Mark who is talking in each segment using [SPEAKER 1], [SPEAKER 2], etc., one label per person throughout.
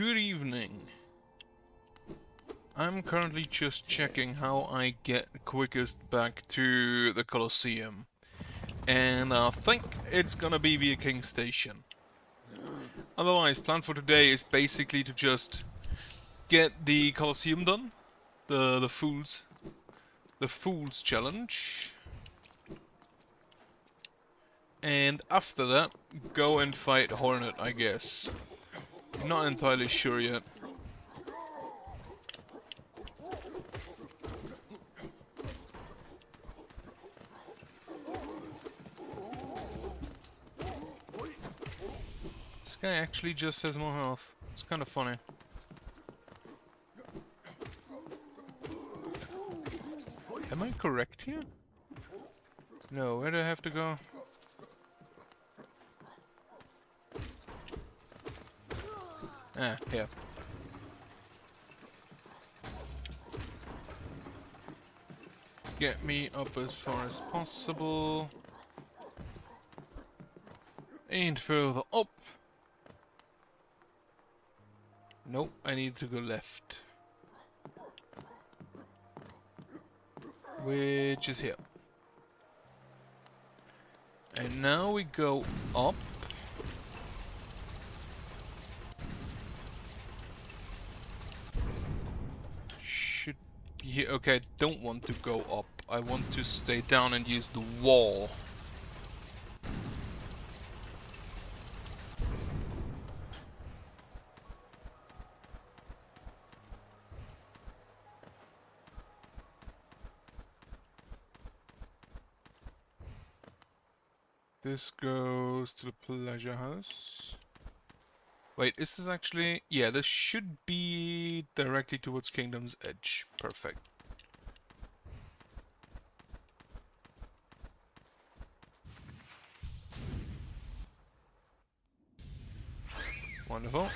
[SPEAKER 1] Good evening. I'm currently just checking how I get quickest back to the Colosseum. And I think it's gonna be via King Station. Otherwise, plan for today is basically to just get the Colosseum done. The Fools Challenge. And after that, go and fight Hornet, I guess. Not entirely sure yet. This guy actually just has more health. It's kind of funny. Am I correct here? No, where do I have to go? Ah, here. Get me up as far as possible. And further up. Nope, I need to go left. Which is here. And now we go up. Should be here. Okay, I don't want to go up. I want to stay down and use the wall. This goes to the pleasure house. Wait, is this actually... Yeah, this should be directly towards Kingdom's Edge. Perfect. Wonderful.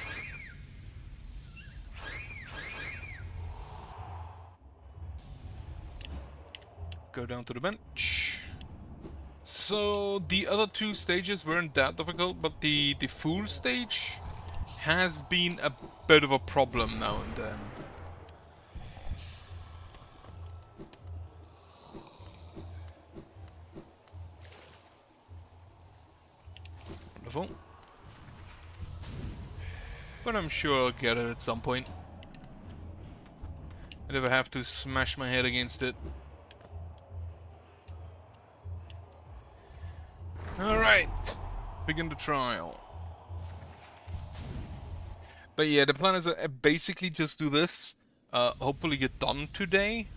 [SPEAKER 1] Go down to the bench. So, the other two stages weren't that difficult, but the Fool stage has been a bit of a problem now and then. Wonderful. But I'm sure I'll get it at some point. I never have to smash my head against it. Alright, begin the trial. But yeah, the plan is basically just do this, hopefully get done today,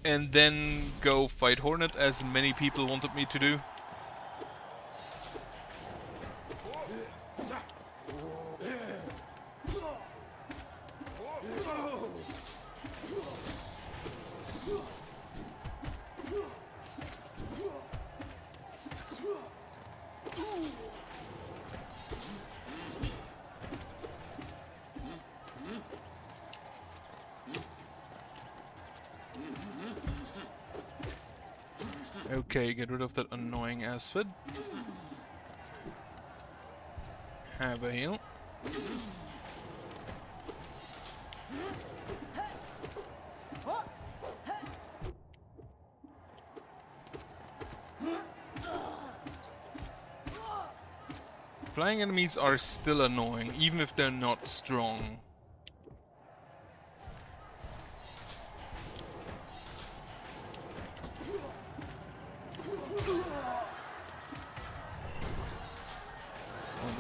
[SPEAKER 1] and then go fight Hornet as many people wanted me to do. Okay, get rid of that annoying aspid. Have a heal. Flying enemies are still annoying, even if they're not strong.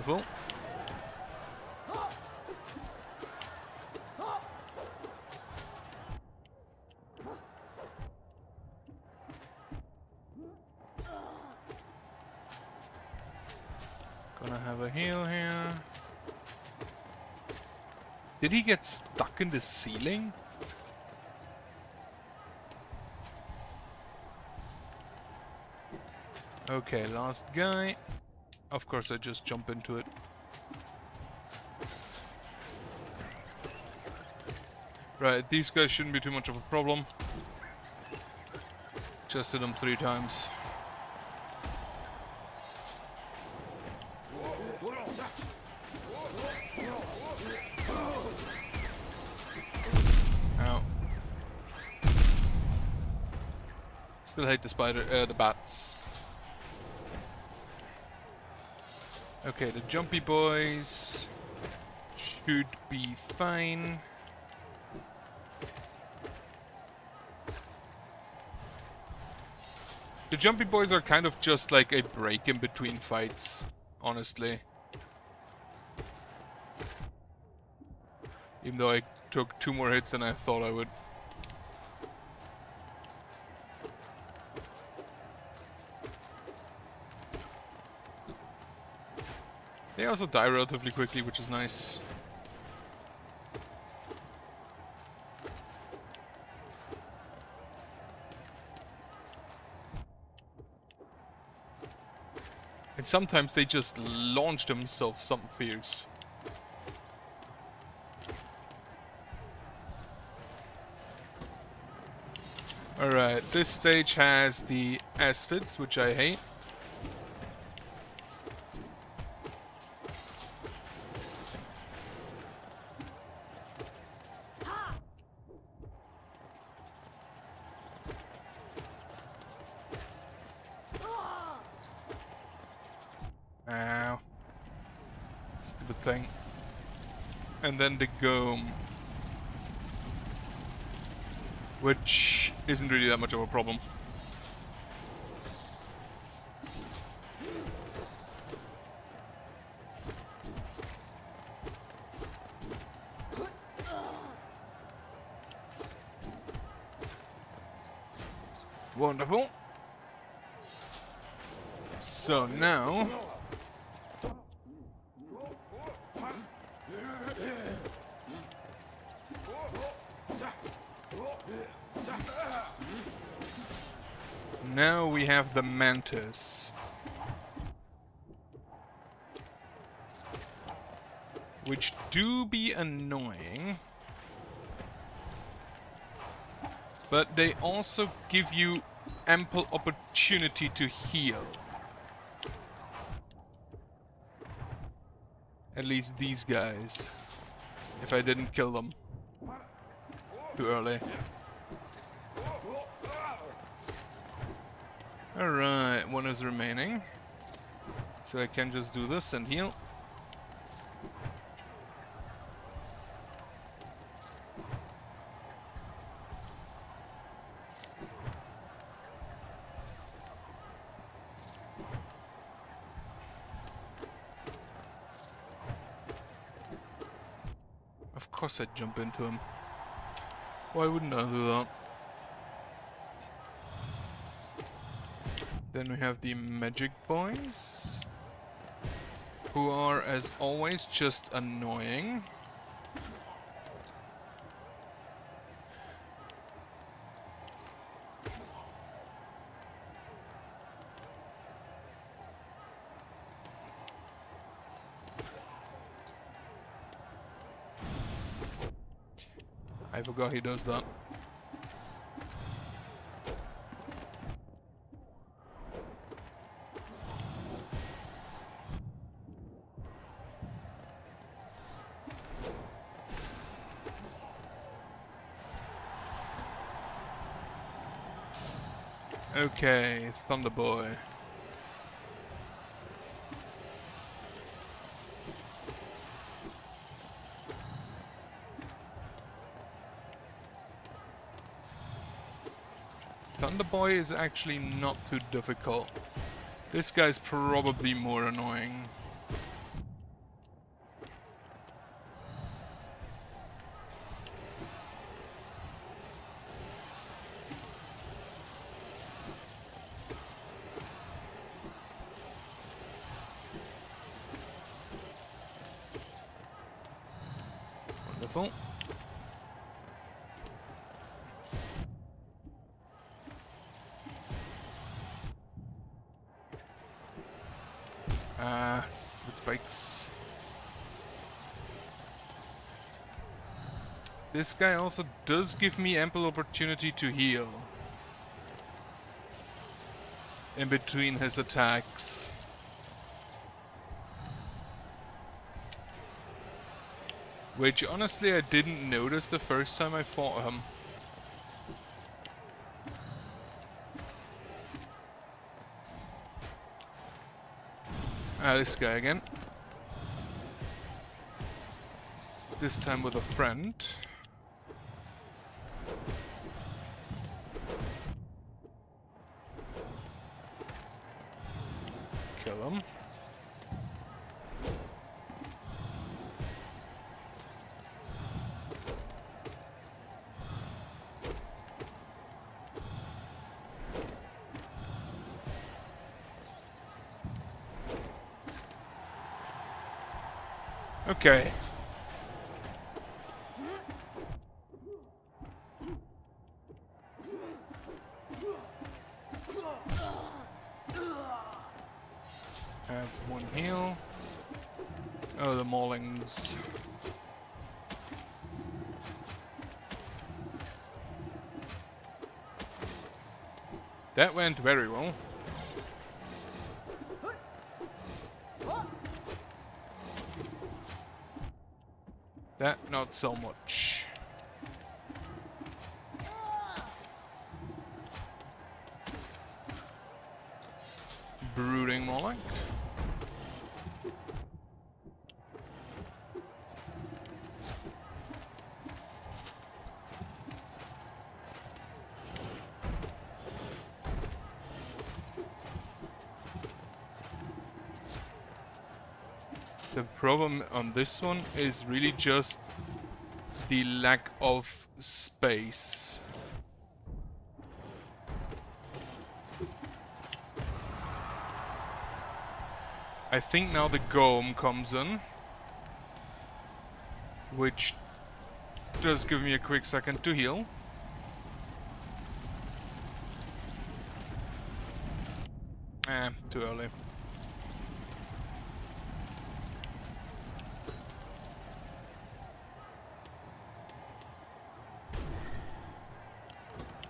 [SPEAKER 1] Wonderful. Gonna have a heal here. Did he get stuck in the ceiling? Okay, last guy. Of course I just jump into it. Right, these guys shouldn't be too much of a problem. Just hit them 3 times. Still hate the bats. Okay, the jumpy boys should be fine. The jumpy boys are kind of just like a break in between fights, honestly. Even though I took 2 more hits than I thought I would. They also die relatively quickly, which is nice. And sometimes they just launch themselves something fierce. Alright, this stage has the asphids, which I hate. Ow. Stupid thing. And then the Gome. Which isn't really that much of a problem. Wonderful. So now... Now we have the Mantis. Which do be annoying. But they also give you ample opportunity to heal. At least these guys. If I didn't kill them too early. Alright, 1 is remaining. So I can just do this and heal. Of course I'd jump into him. Why wouldn't I do that? Then we have the magic boys, who are, as always, just annoying. I forgot he does that. Okay, Thunder Boy. Thunder Boy is actually not too difficult. This guy's probably more annoying. Wonderful. Stupid spikes. This guy also does give me ample opportunity to heal in between his attacks. Which honestly I didn't notice the first time I fought him. This guy again. This time with a friend. Kill him. Okay. Have one heal. Oh, the maulings. That went very well. That, not so much. Brooding Moloch. The problem on this one is really just the lack of space. I think now the Golem comes in, which does give me a quick second to heal. Too early.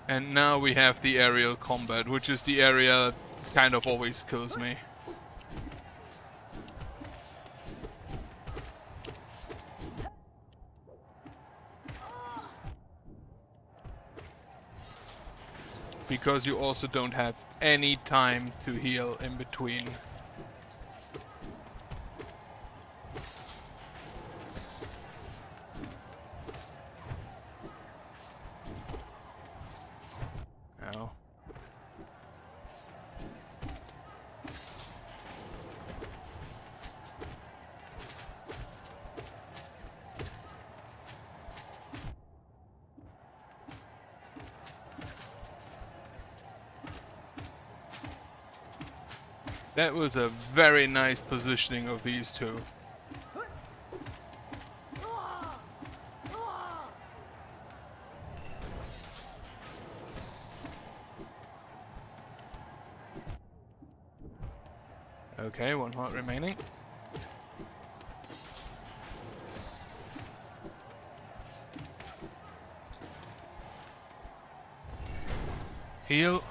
[SPEAKER 1] And now we have the aerial combat, which is the area that kind of always kills me. Because you also don't have any time to heal in between. Ow. That was a very nice positioning of these two. Okay, one heart remaining. Heal.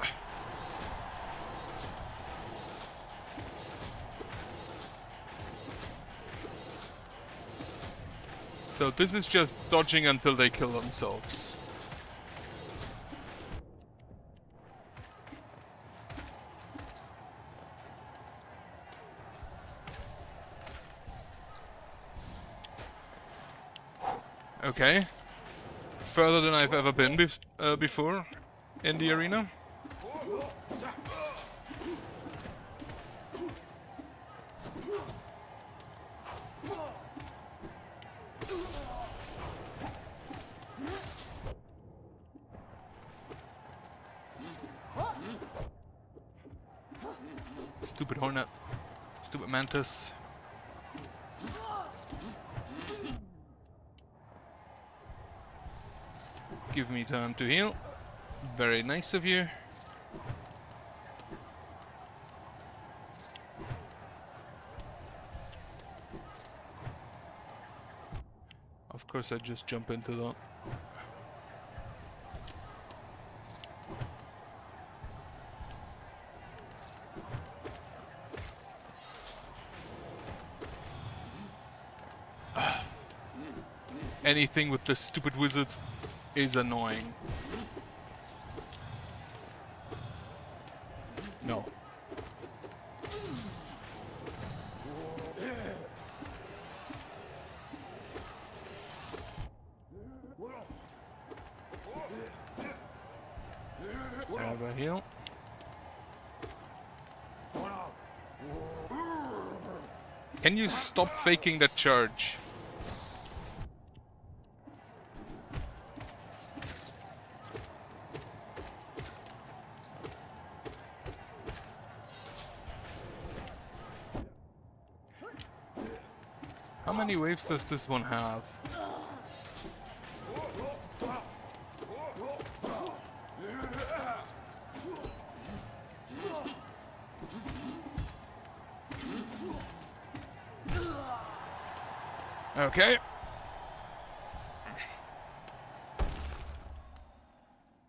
[SPEAKER 1] So this is just dodging until they kill themselves. Okay. Further than I've ever been before in the arena. Stupid Hornet. Stupid Mantis. Give me time to heal. Very nice of you. Of course I just jump into that. Anything with the stupid wizards is annoying. No. Have a heal. Can you stop faking that charge? How many waves does this one have? Okay.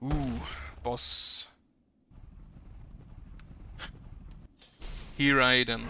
[SPEAKER 1] Ooh, boss. Here I then.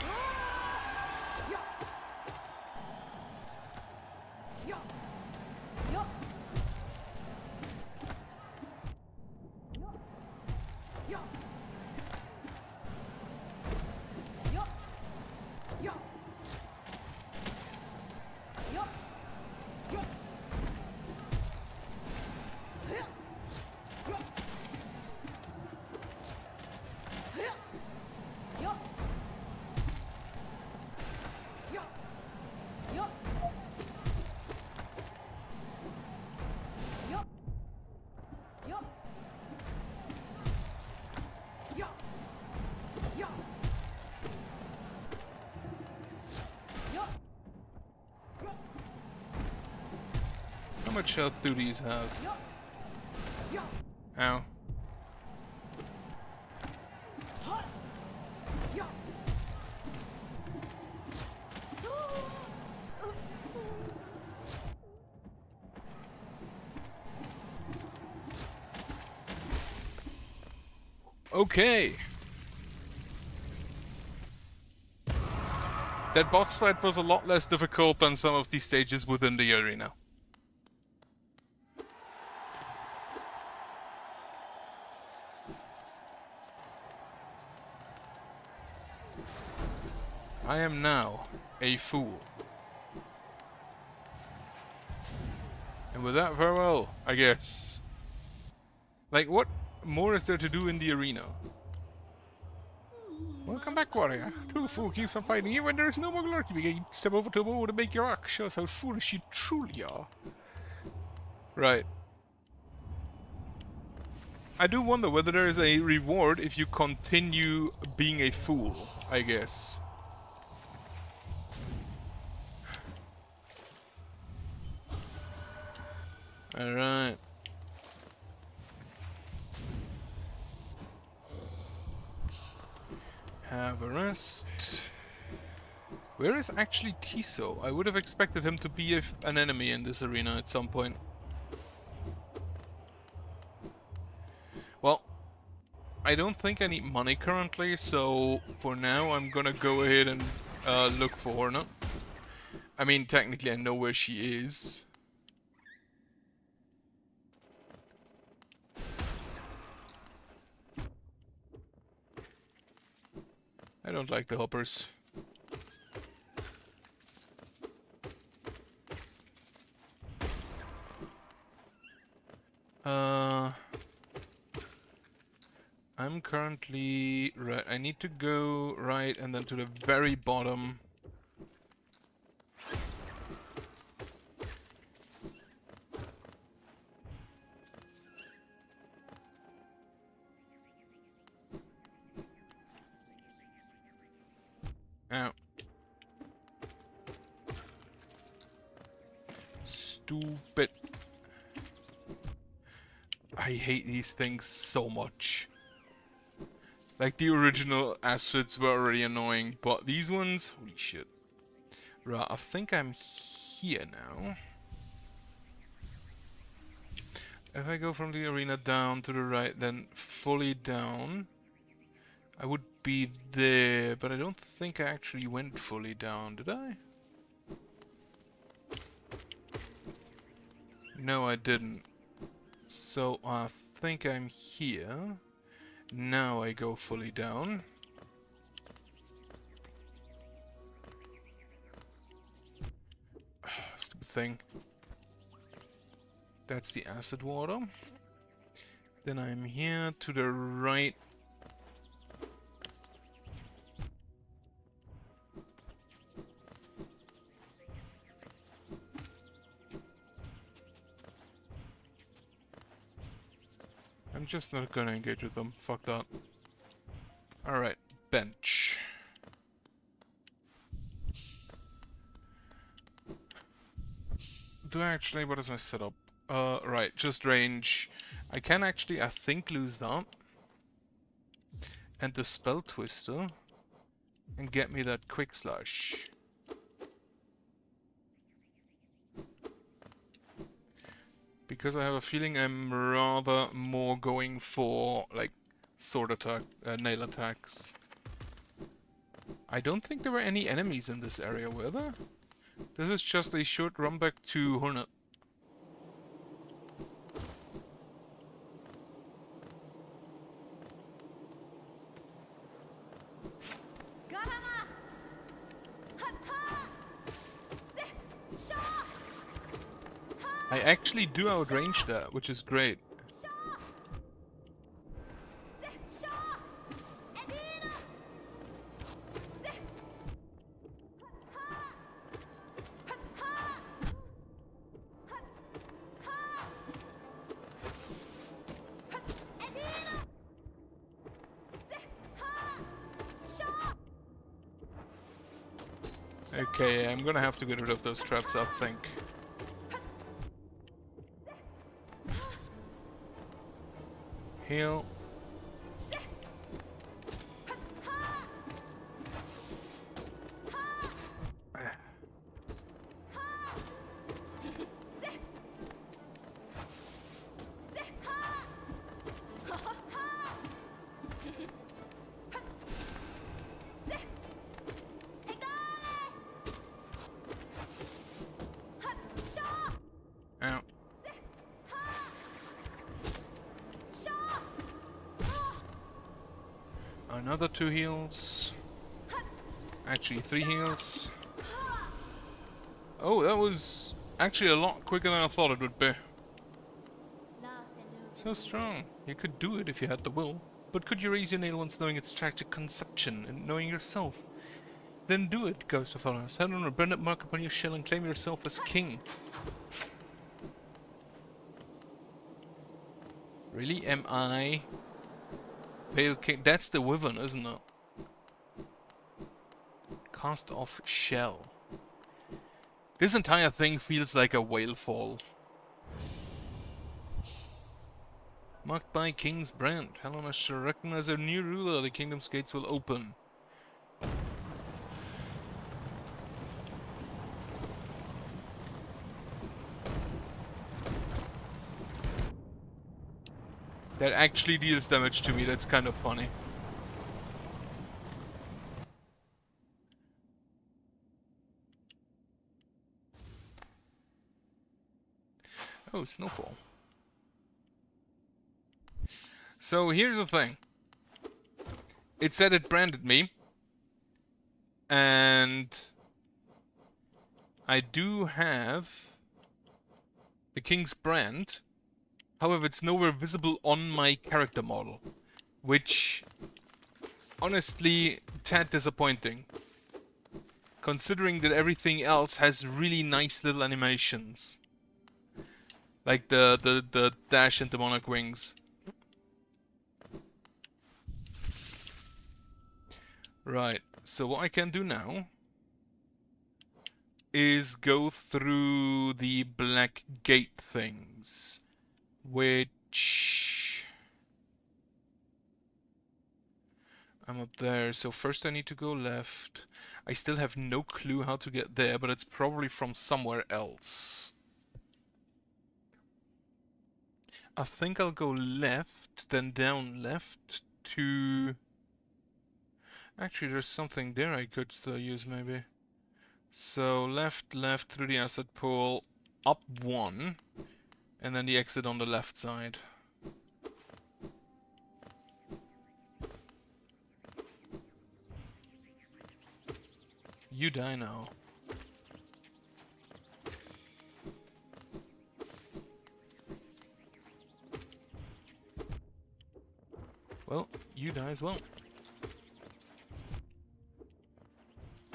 [SPEAKER 1] How much health do these have? Ow. Okay. That boss fight was a lot less difficult than some of these stages within the arena. I am now a fool. And with that, farewell, I guess. Like, what more is there to do in the arena? Welcome back, warrior. True fool keeps on fighting you when there is no more glory to be gained. Step over to a bow to make your arc. Show us how foolish you truly are. Right. I do wonder whether there is a reward if you continue being a fool, I guess. Alright. Have a rest. Where is actually Tiso? I would have expected him to be an enemy in this arena at some point. Well, I don't think I need money currently, so for now I'm gonna go ahead and look for Hornet. I mean, technically I know where she is. I don't like the hoppers. I'm currently right. I need to go right and then to the very bottom. Ow. Stupid. I hate these things so much. Like, the original acids were already annoying, but these ones, holy shit. Right, I think I'm here now. If I go from the arena down to the right, then fully down, I would be there, but I don't think I actually went fully down, did I? No, I didn't. So I think I'm here. Now I go fully down. Stupid thing. That's the acid water. Then I'm here to the right. I'm just not gonna engage with them. Fuck that. Alright, bench. Do I actually, what is my setup? Right, just range. I can actually, I think, lose that. And the spell twister. And get me that quick slash. Because I have a feeling I'm rather more going for, like, sword attack, nail attacks. I don't think there were any enemies in this area, were there? This is just a short run back to Hornet. I actually do outrange that, which is great. Okay, I'm gonna have to get rid of those traps, I think. Heal. Ow. Another 2 heals. Actually, 3 heals. Oh, that was actually a lot quicker than I thought it would be. So strong. You could do it if you had the will. But could you raise your nail once knowing its tragic conception and knowing yourself? Then do it, Ghost of Honor. Set on a branded mark upon your shell and claim yourself as king. Really? Am I? Pale King? That's the Wyvern, isn't it? Cast off shell. This entire thing feels like a whale fall. Marked by King's brand. Helena shall recognize a new ruler. The kingdom's gates will open. That actually deals damage to me. That's kind of funny. Oh, snowfall. So here's the thing. It said it branded me. And I do have the King's brand. However, it's nowhere visible on my character model. Which, honestly, tad disappointing. Considering that everything else has really nice little animations. Like the dash and demonic wings. Right, so what I can do now is go through the black gate things. Which... I'm up there, so first I need to go left. I still have no clue how to get there, but it's probably from somewhere else. I think I'll go left, then down left to... Actually, there's something there I could still use, maybe. So, left through the acid pool, up 1, and then the exit on the left side. You die now. Well, you die as well.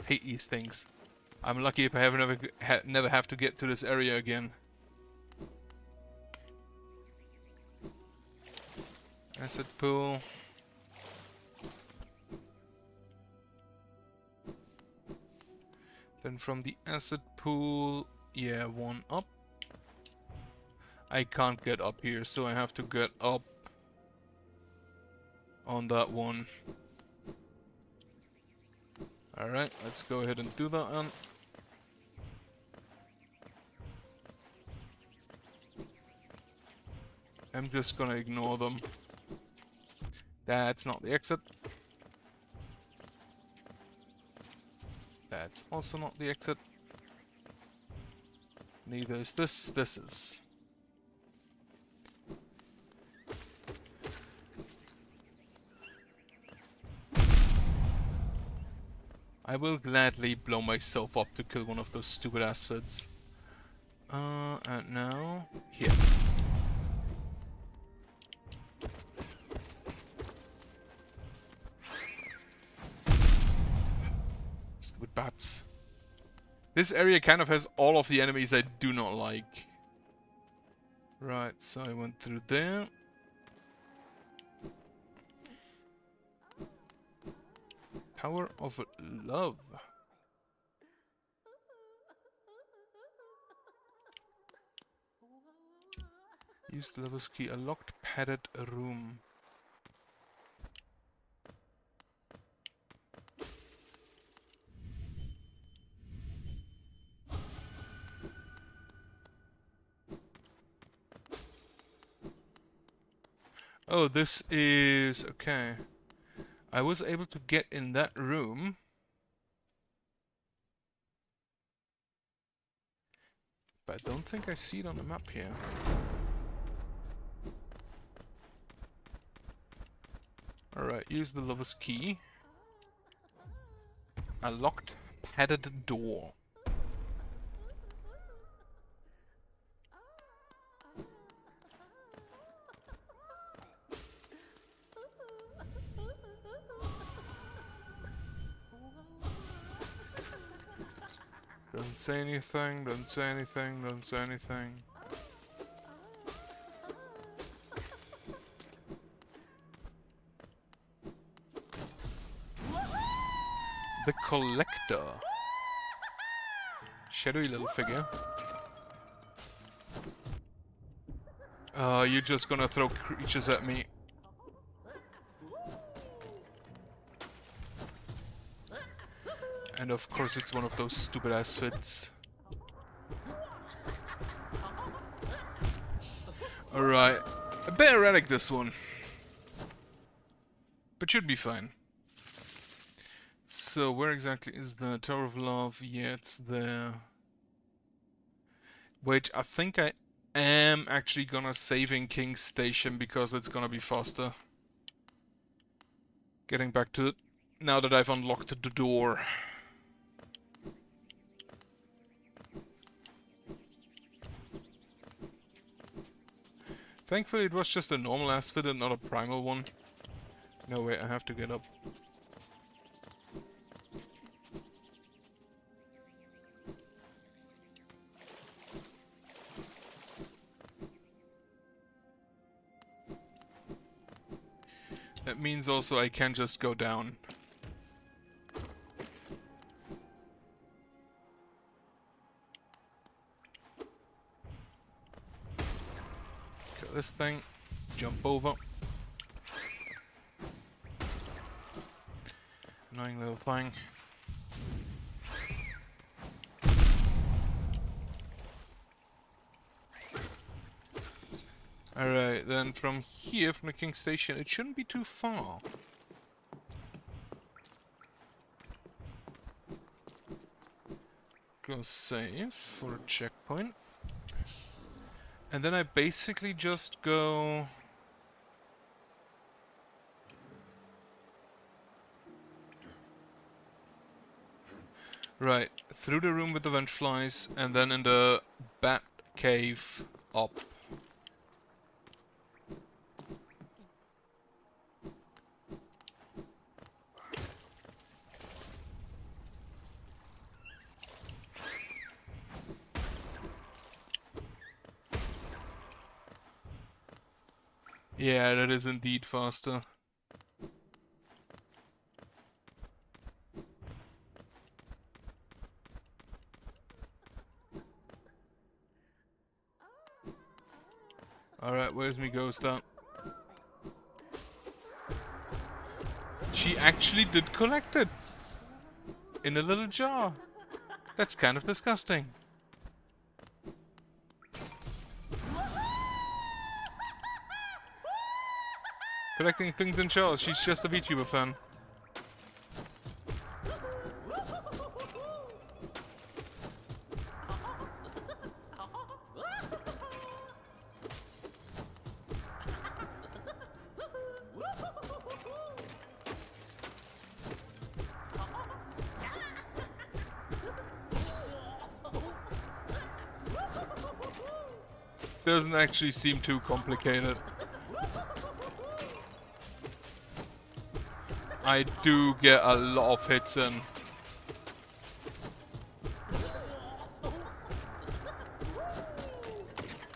[SPEAKER 1] Hate these things. I'm lucky if I never have to get to this area again. Acid pool. Then from the acid pool, yeah, one up. I can't get up here, so I have to get up on that one. Alright, let's go ahead and do that one. I'm just gonna ignore them. That's not the exit. That's also not the exit. Neither is this. This is. I will gladly blow myself up to kill one of those stupid asphids. And now... here. Stupid bats. This area kind of has all of the enemies I do not like. Right, so I went through there. Power of Love. Use the lever's key. A locked, padded room. Oh, this is... okay. I was able to get in that room. But I don't think I see it on the map here. Alright, use the lover's key. A locked, padded door. Don't say anything, don't say anything, don't say anything. The Collector. Shadowy little figure. You're just gonna throw creatures at me. And of course it's one of those stupid asphids. Alright. A bit erratic this one. But should be fine. So where exactly is the Tower of Love? Yeah, it's there. Wait, I think I am actually gonna save in King's Station because it's gonna be faster. Getting back to it now that I've unlocked the door. Thankfully it was just a normal aspid and not a primal one. No, wait, I have to get up. That means also I can just go down. Kill this thing. Jump over. Annoying little thing. Alright, then from here, from the King's Station, it shouldn't be too far. Go save for a checkpoint. And then I basically just go... right, through the room with the vent flies, and then in the bat cave up. Yeah, that is indeed faster. Alright, where's me ghost at? She actually did collect it! In a little jar. That's kind of disgusting. Collecting things in jars. She's just a VTuber fan. Doesn't actually seem too complicated. I do get a lot of hits in.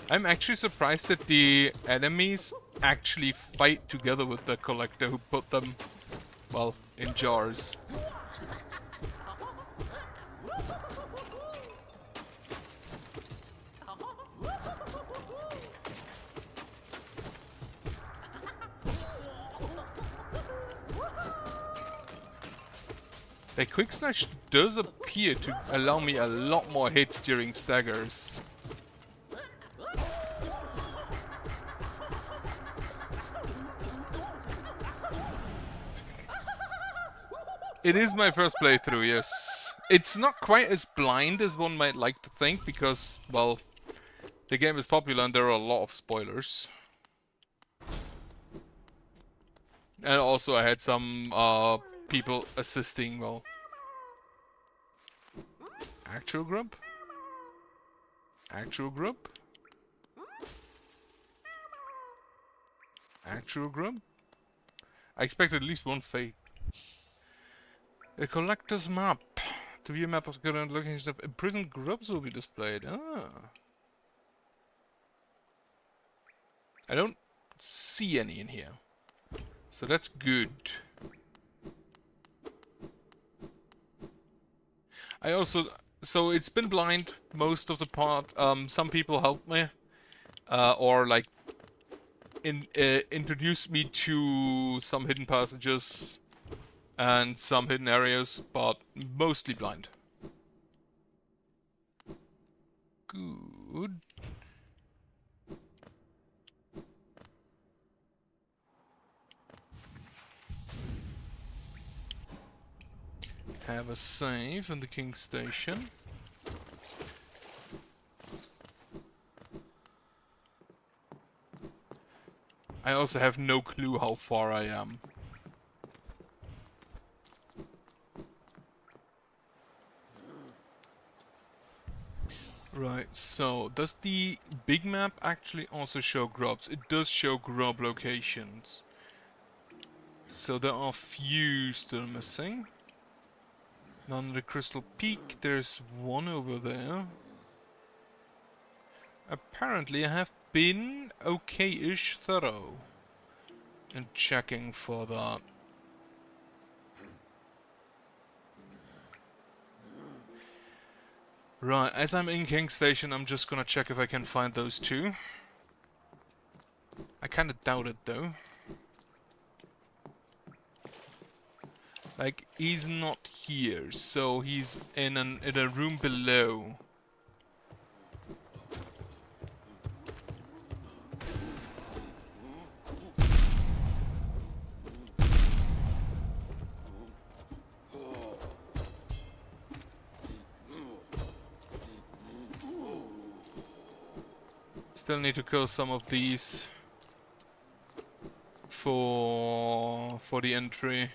[SPEAKER 1] I'm actually surprised that the enemies actually fight together with the collector who put them, well, in jars. The quick slash does appear to allow me a lot more hits during staggers. It is my first playthrough, yes. It's not quite as blind as one might like to think because, well, the game is popular and there are a lot of spoilers. And also I had some people assisting, well... Actual grub? Actual grub? Actual grub? I expected at least one fate. A collector's map. To view a map of current locations of imprisoned grubs will be displayed. Ah. I don't see any in here. So that's good. I also... So it's been blind most of the part. Some people helped me. Or like... introduced me to some hidden passages. And some hidden areas, but mostly blind. Good. Have a save in the King Station. I also have no clue how far I am. Right, so does the big map actually also show grubs? It does show grub locations. So there are few still missing. None of the Crystal Peak, there's one over there. Apparently I have been okay-ish thorough in checking for that. Right, as I'm in King Station, I'm just gonna check if I can find those two. I kinda doubt it though. Like, he's not here, so he's in a room below. Still need to kill some of these for the entry.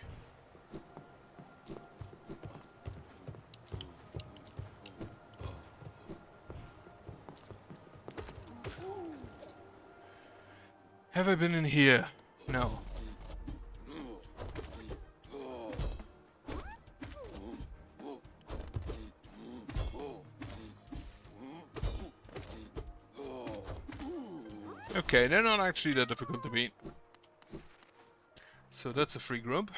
[SPEAKER 1] Have I been in here? No. Okay, they're not actually that difficult to beat. So that's a free grub.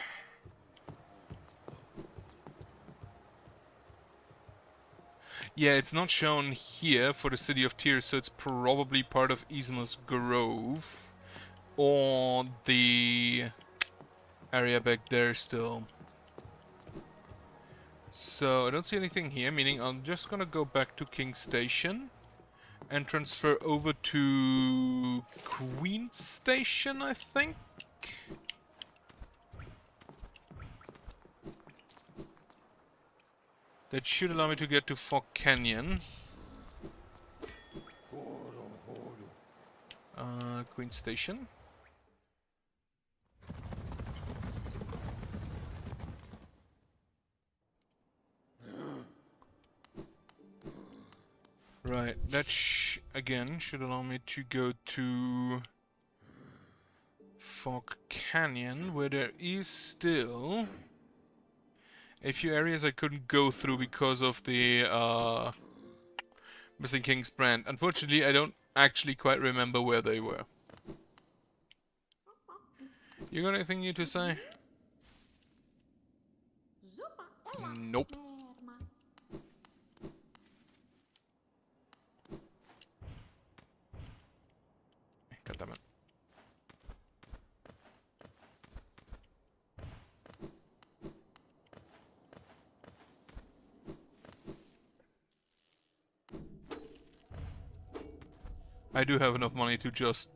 [SPEAKER 1] Yeah, it's not shown here for the City of Tears, so it's probably part of Isma's Grove. Or the area back there still. So I don't see anything here, meaning I'm just gonna go back to King Station and transfer over to Queen Station, I think? That should allow me to get to Fog Canyon. Queen Station. Right, that again should allow me to go to Fog Canyon, where there is still a few areas I couldn't go through because of the Missing King's brand. Unfortunately, I don't actually quite remember where they were. You got anything new to say? Nope. God damn it. I do have enough money to just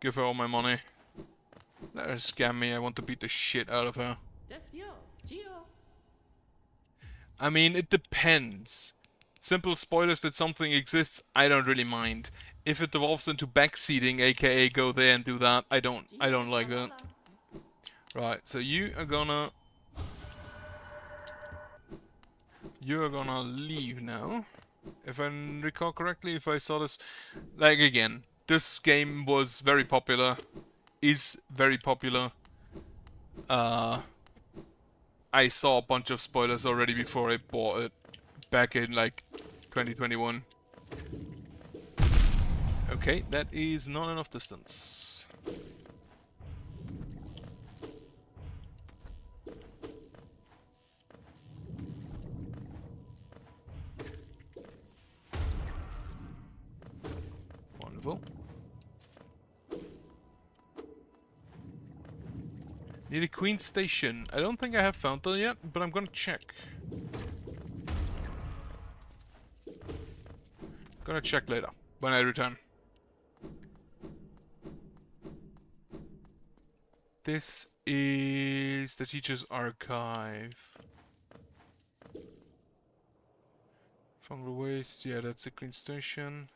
[SPEAKER 1] give her all my money. Let her scam me, I want to beat the shit out of her. I mean, it depends. Simple spoilers that something exists, I don't really mind. If it devolves into backseating, aka go there and do that, I don't like that. Right, so you are gonna leave now. If I recall correctly, if I saw this, like again, this game was very popular, is very popular. I saw a bunch of spoilers already before I bought it, back in like 2021. Okay, that is not enough distance. Wonderful. Near the Queen Station. I don't think I have found her yet, but I'm gonna check. Gonna check later, when I return. This is the teacher's archive. Fungal waste, yeah, that's the Queen Station.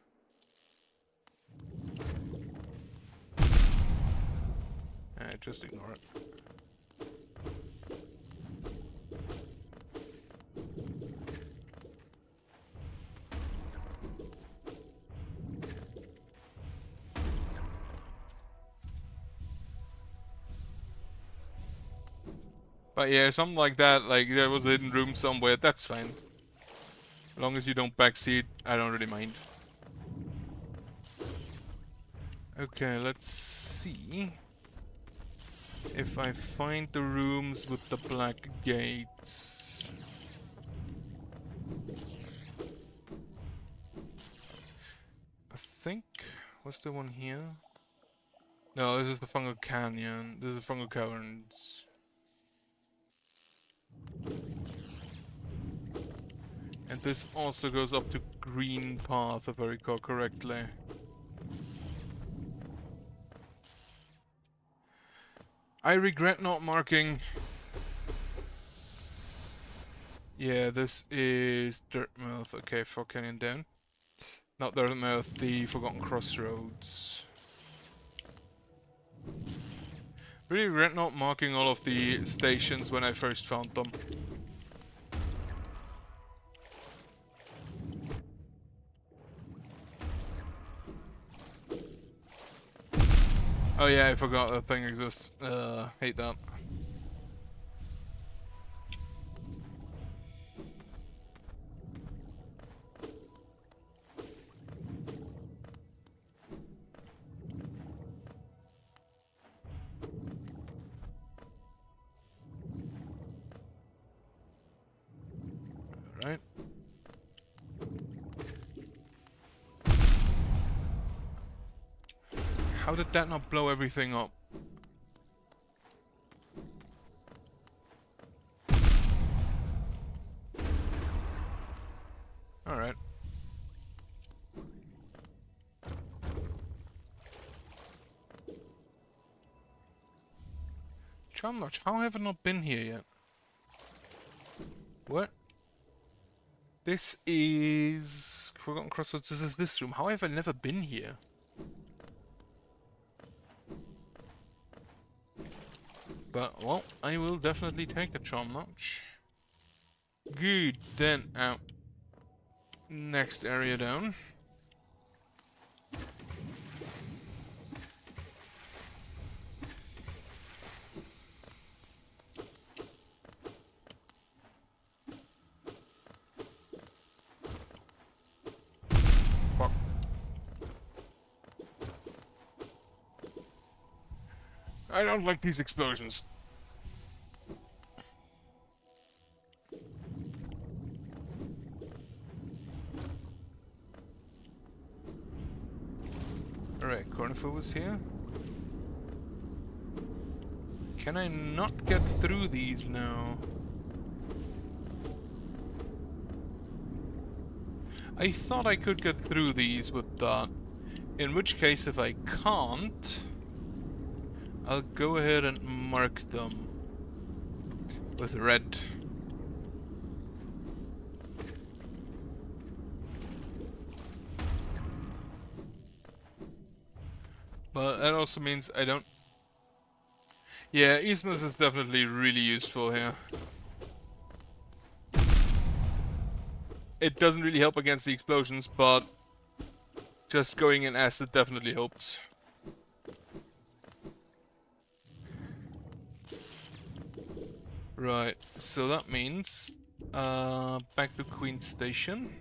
[SPEAKER 1] Just ignore it. But yeah, something like that, like there was a hidden room somewhere, that's fine. As long as you don't backseat, I don't really mind. Okay, let's see if I find the rooms with the black gates. I think... what's the one here? No, this is the Fungal Canyon. This is the Fungal Caverns. And this also goes up to Green Path, if I recall correctly. I regret not marking... yeah, this is Dirtmouth. Okay, Fog Canyon down. Not Dirtmouth, the Forgotten Crossroads. Really regret not marking all of the stations when I first found them. Oh yeah, I forgot that thing exists. Hate that. How did that not blow everything up? Alright. Charm Lodge, how have I not been here yet? What? This is... Forgotten Crossroads, this is this room. How have I never been here? But, well, I will definitely take a Charm Lodge. Good, then out. Next area down. Fuck. I don't like these explosions. Alright, Cornifer was here. Can I not get through these now? I thought I could get through these with that. In which case, if I can't, I'll go ahead and mark them with red. But that also means I don't... Yeah, Isthmus is definitely really useful here. It doesn't really help against the explosions, but just going in acid definitely helps. Right, so that means back to Queen Station,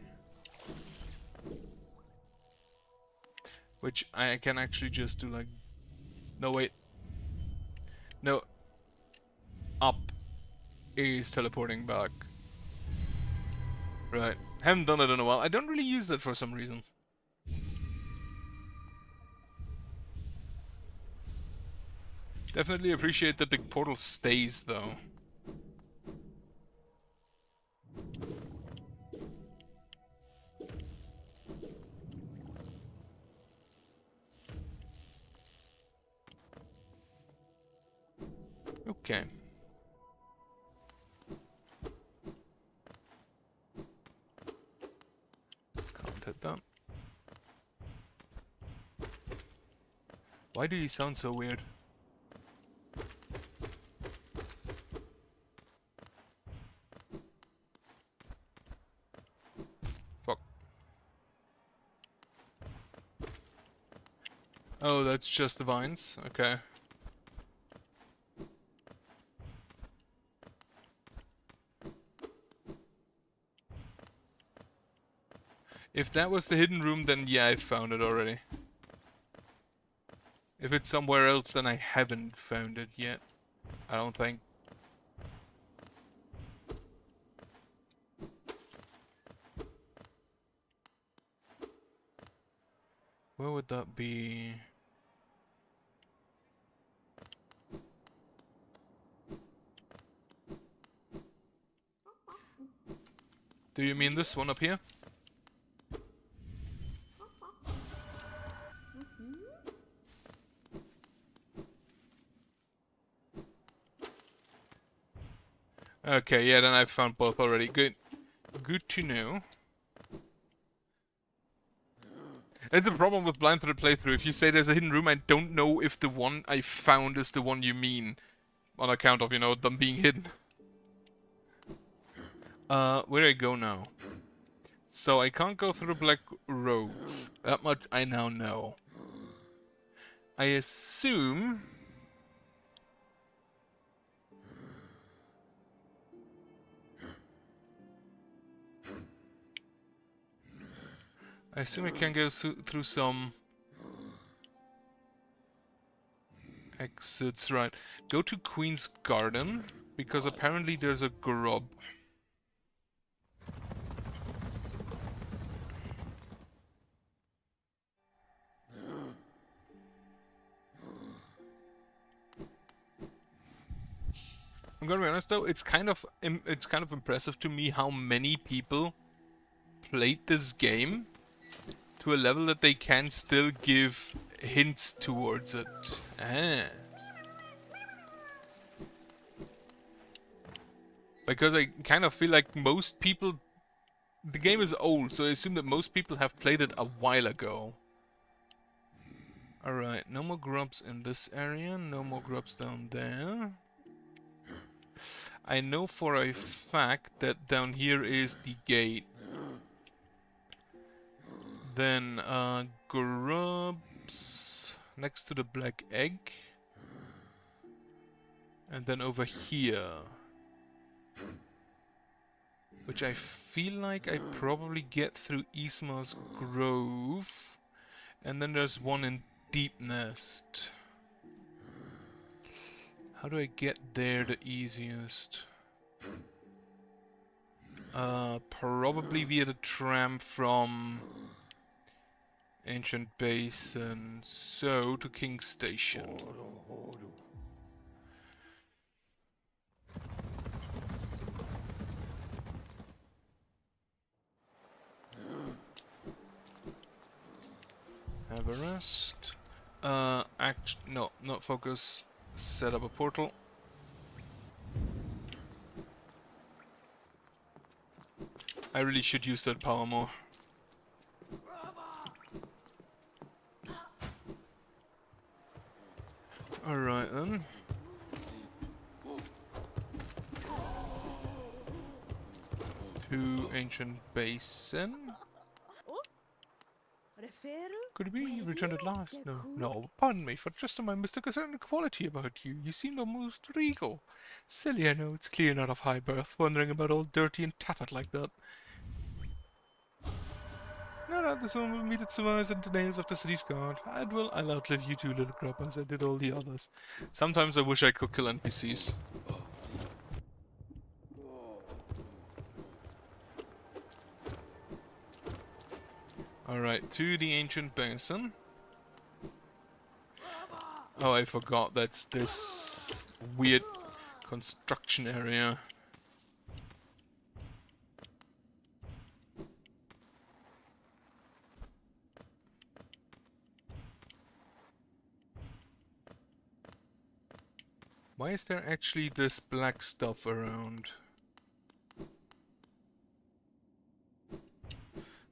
[SPEAKER 1] which I can actually just do like... No, wait. No. Up is teleporting back. Right. Haven't done it in a while. I don't really use that for some reason. Definitely appreciate that the portal stays, though. Okay. Can't hit that. Why do you sound so weird? Fuck. Oh, that's just the vines? Okay. If that was the hidden room, then yeah, I found it already. If it's somewhere else, then I haven't found it yet. I don't think. Where would that be? Do you mean this one up here? Okay, yeah, then I've found both already. Good. Good to know. That's the problem with blind thread playthrough. If you say there's a hidden room, I don't know if the one I found is the one you mean. On account of, you know, them being hidden. Where do I go now? So I can't go through black roads. That much I now know. I assume... I can go through some... exits, right. Go to Queen's Garden, because apparently there's a grub. I'm gonna be honest though, it's kind of impressive to me how many people played this game to a level that they can still give hints towards it. Ah. Because I kind of feel like most people... The game is old, so I assume that most people have played it a while ago. Alright, no more grubs in this area, no more grubs down there. I know for a fact that down here is the gate. Then, grubs next to the black egg. And then over here. Which I feel like I probably get through Isma's Grove. And then there's one in Deep Nest. How do I get there the easiest? Probably via the tram from Ancient Basin, so to King Station. Have a rest. No, not focus. Set up a portal. I really should use that power more. Alright then. To Ancient Basin. Could we return at last? No, no, pardon me, for just a moment mistook a certain quality about you. You seemed almost regal. Silly, I know, it's clear not of high birth, wandering about all dirty and tattered like that. No doubt this one will meet its demise at the nails of the city's guard. I'll outlive you two little grub as I did all the others. Sometimes I wish I could kill NPCs. Alright, to the Ancient Basin. Oh, I forgot that's this weird construction area. Why is there actually this black stuff around?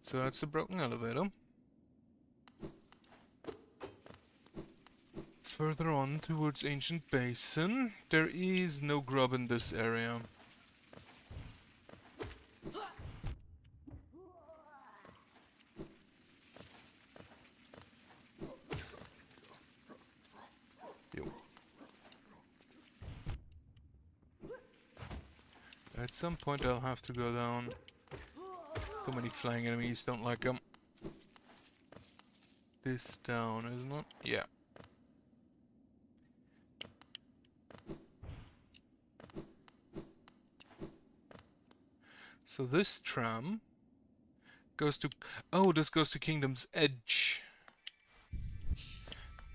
[SPEAKER 1] So that's a broken elevator. Further on towards Ancient Basin, there is no grub in this area. Yo. At some point I'll have to go down. Too many flying enemies, don't like them. This down, isn't it? Yeah. So this tram goes to... Oh, this goes to Kingdom's Edge.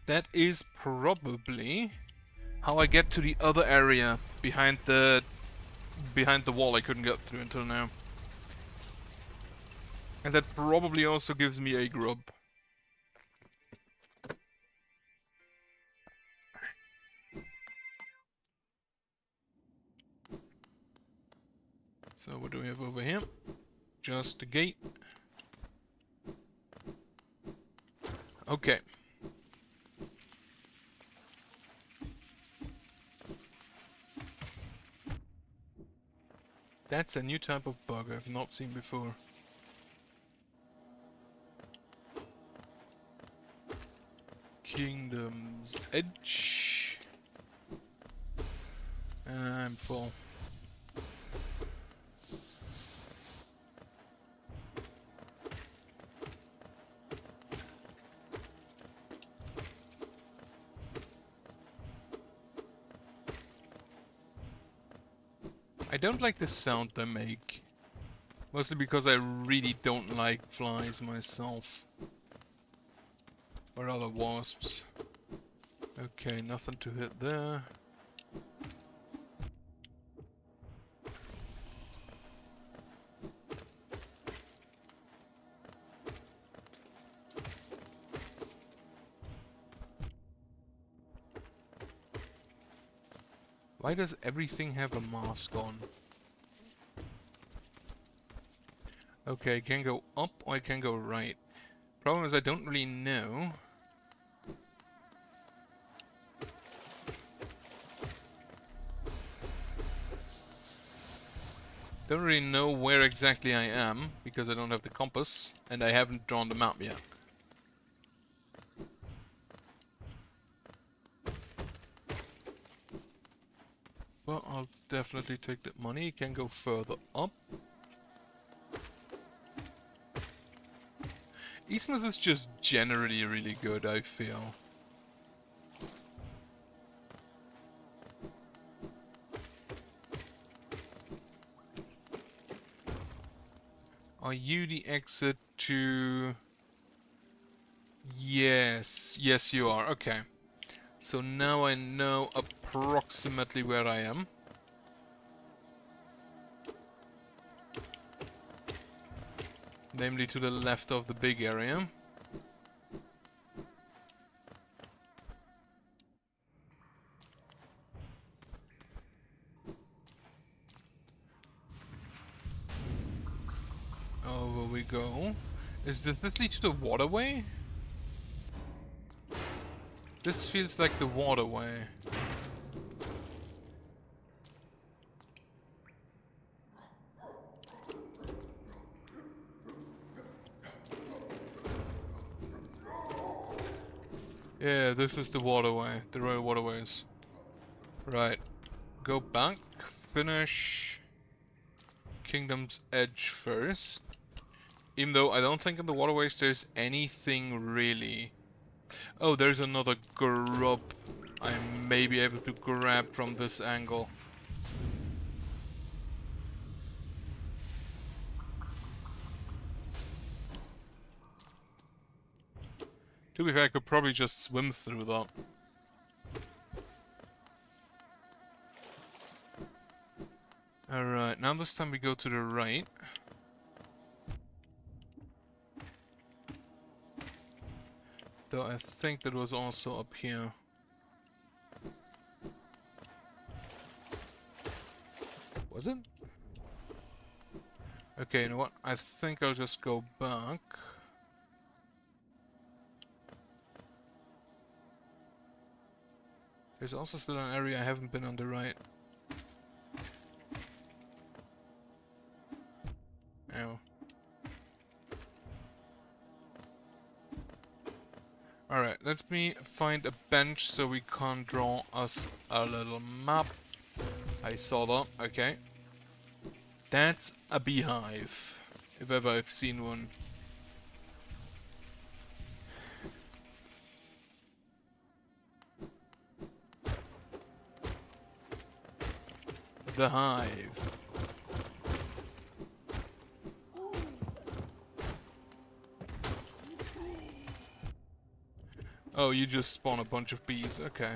[SPEAKER 1] That is probably how I get to the other area behind the wall I couldn't get through until now. And that probably also gives me a grub. So what do we have over here? Just a gate. Okay. That's a new type of bug I've not seen before. Kingdom's Edge. I'm full. I don't like the sound they make. Mostly because I really don't like flies myself. Or other wasps. Okay, nothing to hit there. Why does everything have a mask on? Okay, I can go up or I can go right. Problem is I don't really know. Don't really know where exactly I am, because I don't have the compass, and I haven't drawn the map yet. Well, I'll definitely take that money. Can go further up. Eastmas is just generally really good, I feel. Are you the exit to... Yes, yes you are, okay. So now I know approximately where I am. Namely to the left of the big area. Over we go. Does this lead to the waterway? This feels like the waterway. Yeah, this is the waterway. The royal waterways. Right. Go back. Finish Kingdom's Edge first. Even though I don't think in the waterways there's anything really. Oh, there's another grub I may be able to grab from this angle. To be fair, I could probably just swim through that. Alright, now this time we go to the right. Though I think that was also up here. Was it? Okay, you know what? I think I'll just go back. There's also still an area I haven't been on the right. Ow. Alright, let me find a bench so we can draw us a little map. I saw that, okay. That's a beehive, if ever I've seen one. The hive. Oh, you just spawn a bunch of bees, okay.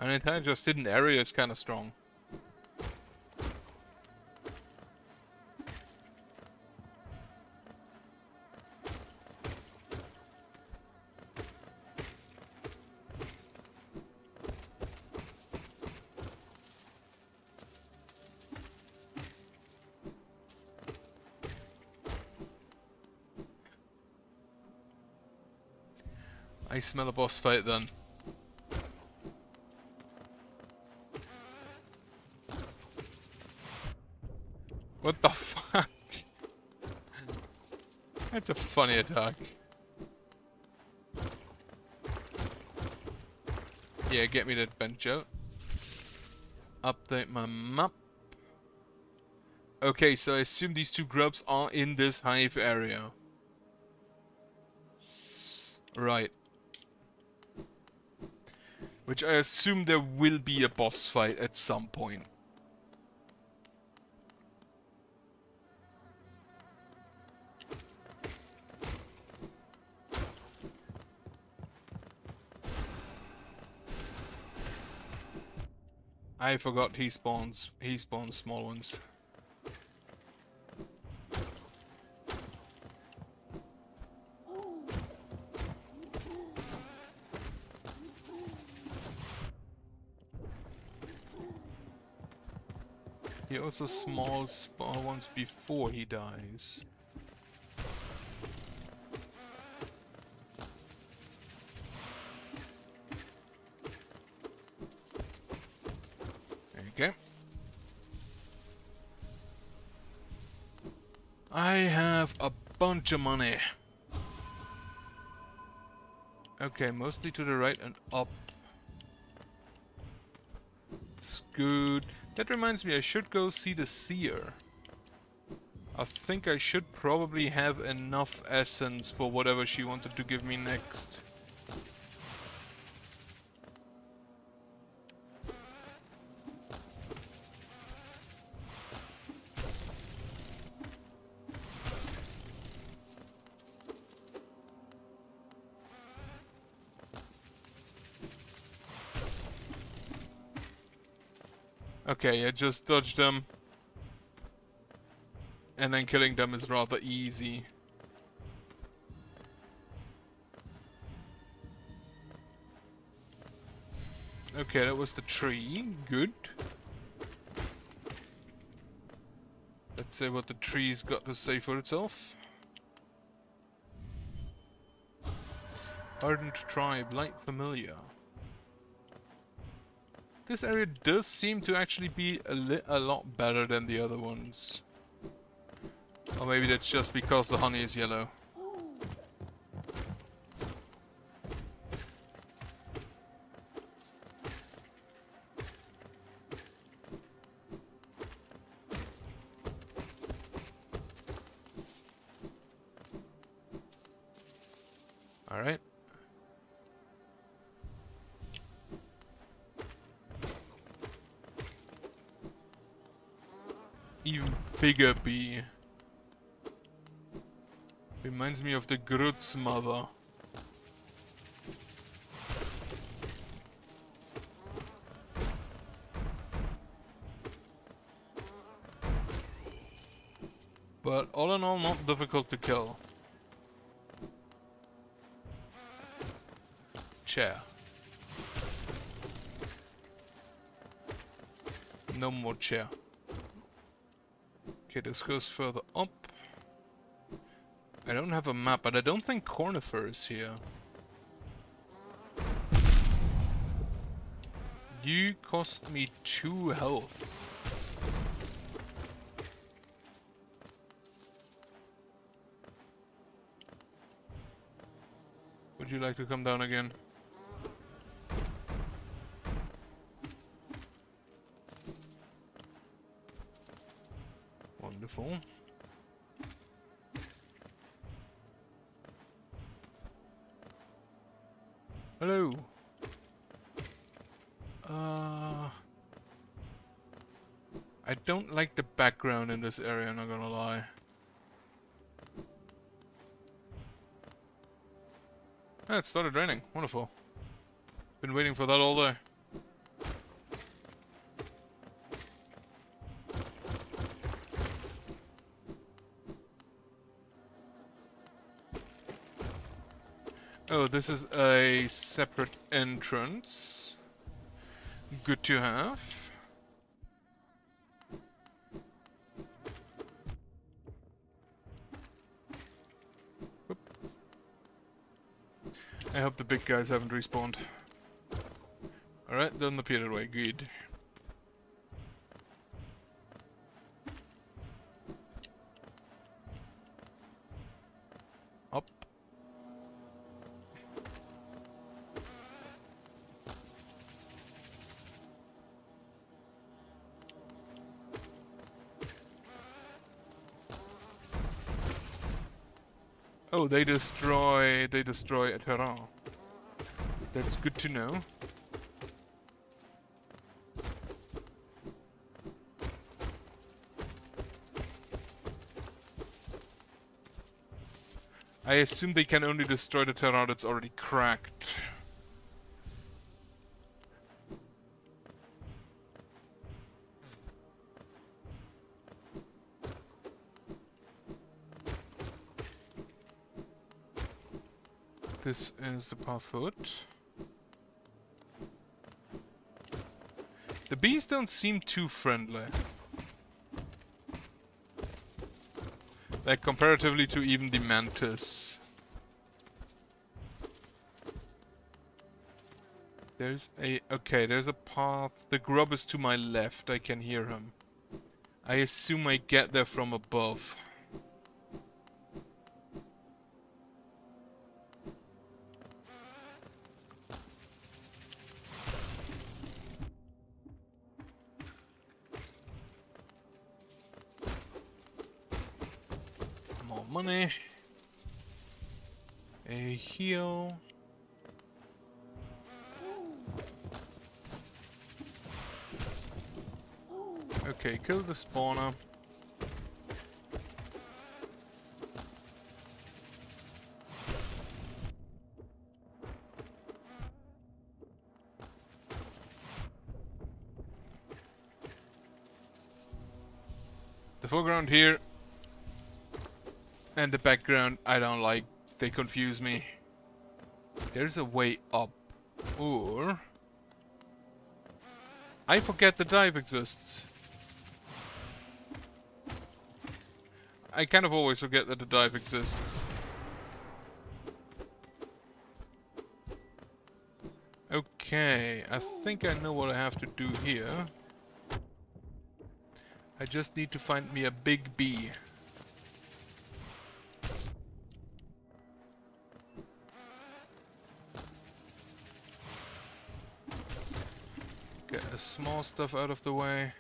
[SPEAKER 1] An entire just hidden area is kind of strong. I smell a boss fight then. What the fuck? That's a funny attack. Yeah, get me that bench out. Update my map. Okay, so I assume these two grubs are in this hive area. Right. Which I assume there will be a boss fight at some point. I forgot he spawns small ones. He also spawn ones before he dies. Okay. I have a bunch of money. Okay, mostly to the right and up. It's good. That reminds me, I should go see the seer. I think I should probably have enough essence for whatever she wanted to give me next. Okay, I just dodged them. And then killing them is rather easy. Okay, that was the tree. Good. Let's see what the tree's got to say for itself. Ardent tribe, light familiar. This area does seem to actually be a lot better than the other ones. Or maybe that's just because the honey is yellow. Alright. Even bigger bee. Reminds me of the Groot's mother. But all in all, not difficult to kill. Chair. No more chair. Okay, this goes further up. I don't have a map, but I don't think Cornifer is here. You cost me 2 health. Would you like to come down again? Wonderful. Hello. I don't like the background in this area, I'm not gonna lie. Ah, it started raining. Wonderful. Been waiting for that all day. Oh, this is a separate entrance. Good to have. Whoop. I hope the big guys haven't respawned. Alright, doesn't appear that way. Good. Up. Oh, they destroy a terrain. That's good to know. I assume they can only destroy the terrain that's already cracked. This is the path forward. The bees don't seem too friendly. Like comparatively to even the mantis. There's a... Okay, there's a path. The grub is to my left. I can hear him. I assume I get there from above. More money. A heal. Okay, kill the spawner. The foreground here and the background I don't like. They confuse me. There's a way up. Or... I forget the dive exists. I kind of always forget that the dive exists. Okay, I think I know what I have to do here. I just need to find me a big bee. Get the small stuff out of the way.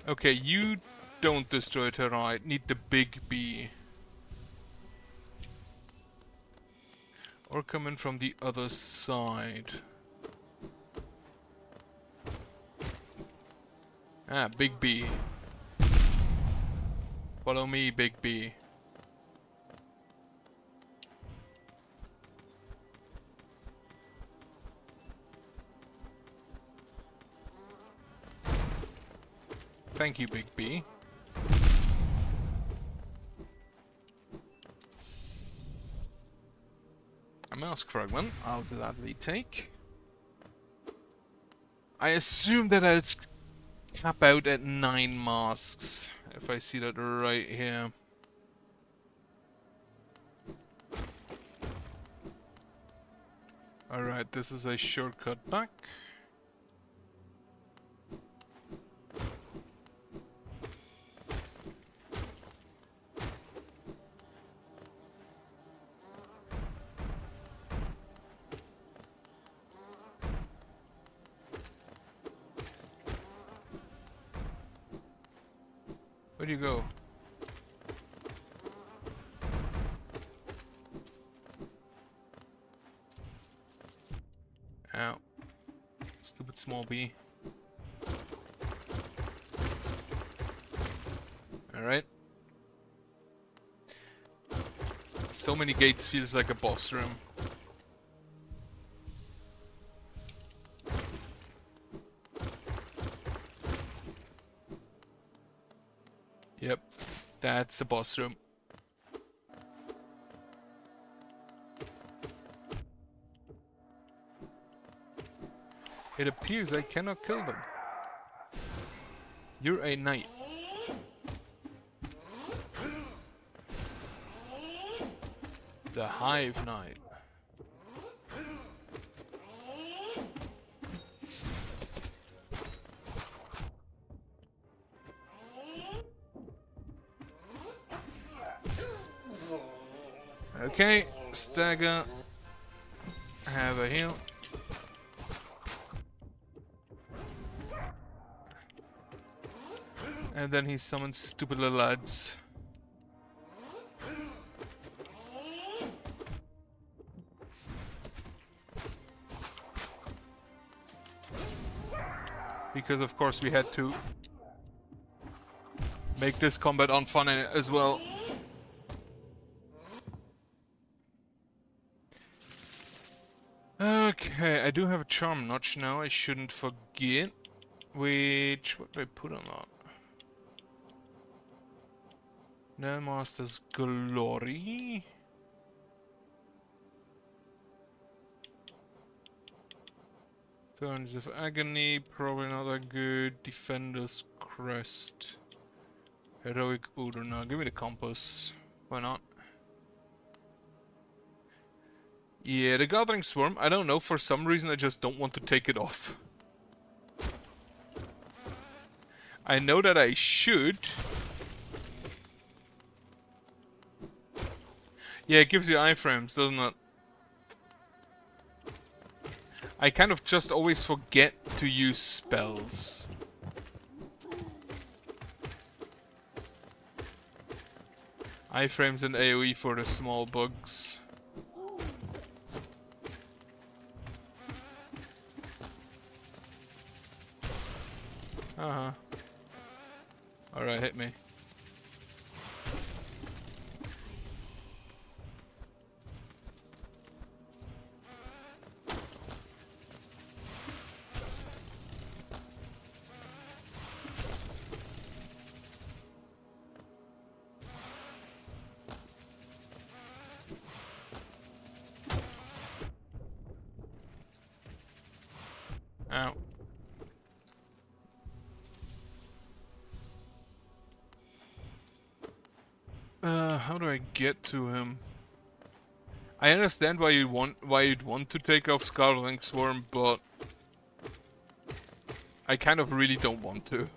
[SPEAKER 1] Okay, you don't destroy termite. Need the big bee. Or come in from the other side. Ah, big bee. Follow me, big bee. Thank you, Big B. A mask fragment, I'll gladly take. I assume that I'll cap out at 9 masks, if I see that right here. Alright, this is a shortcut back. Where do you go? Ow. Stupid small bee. Alright. So many gates feels like a boss room. Yep, that's a boss room. It appears I cannot kill them. You're a knight. The Hive Knight. Okay, stagger. Have a heal. And then he summons stupid little lads. Because of course we had to make this combat unfunny as well. Okay, I do have a charm notch now, I shouldn't forget. Which, what do I put on that? Master's Glory. Thorns of Agony, probably not that good. Defender's Crest. Heroic Odor. Now, give me the Compass. Why not? Yeah, the Gathering Swarm, I don't know, for some reason I just don't want to take it off. I know that I should. Yeah, it gives you iframes, doesn't it? I kind of just always forget to use spells. Iframes and AoE for the small bugs. Uh-huh. Alright, hit me. Ow. How do I get to him? I understand why you'd want to take off Scarling Swarm, but I kind of really don't want to.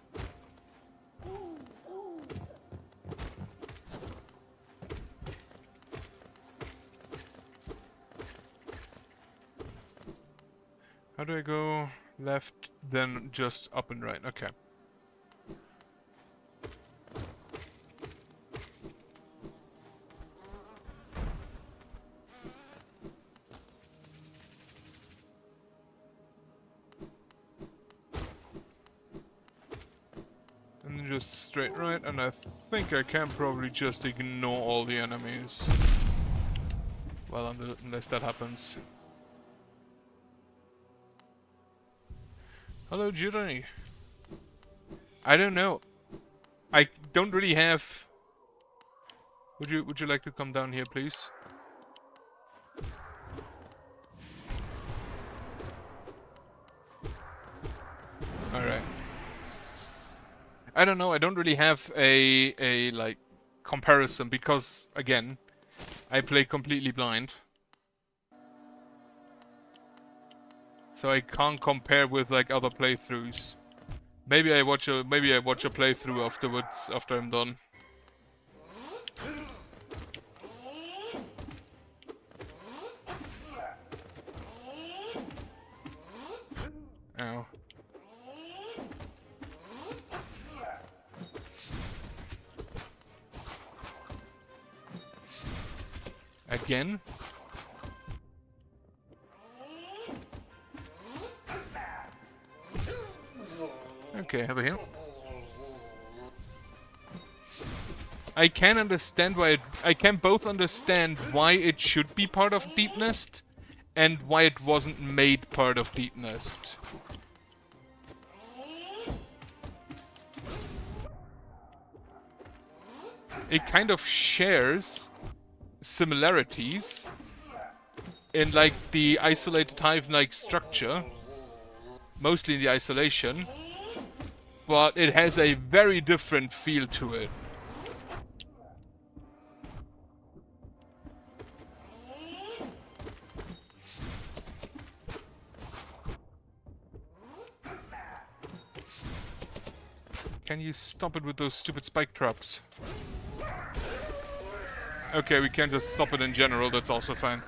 [SPEAKER 1] How do I go left, then just up and right? Okay. And then just straight right, and I think I can probably just ignore all the enemies. Well, unless that happens. Hello, Jury. I don't know. I don't really have... Would you like to come down here, please? Alright. I don't know, I don't really have a like comparison because again, I play completely blind. So I can't compare with like other playthroughs. Maybe I watch a playthrough afterwards after I'm done. Ow. Again? Okay, over here. I can understand why I can both understand why it should be part of Deep Nest and why it wasn't made part of Deep Nest. It kind of shares similarities in like the isolated hive-like structure, mostly in the isolation, but it has a very different feel to it. Can you stop it with those stupid spike traps? Okay, we can just stop it in general, that's also fine.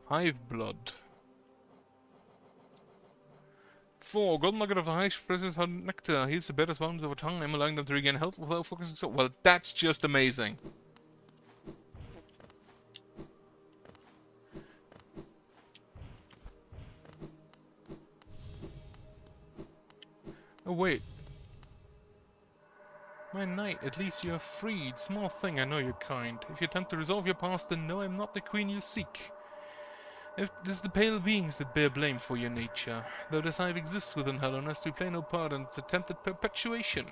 [SPEAKER 1] Hive blood. 4. Golden nugget of the high presence of nectar. Heals the better wounds over time, allowing them to regain health without focusing so well. That's just amazing. Oh wait. My knight, at least you are freed. Small thing, I know you're kind. If you attempt to resolve your past, then no, I'm not the queen you seek. It is the pale beings that bear blame for your nature. Though this hive exists within Hellenist, we play no part in its attempted perpetuation.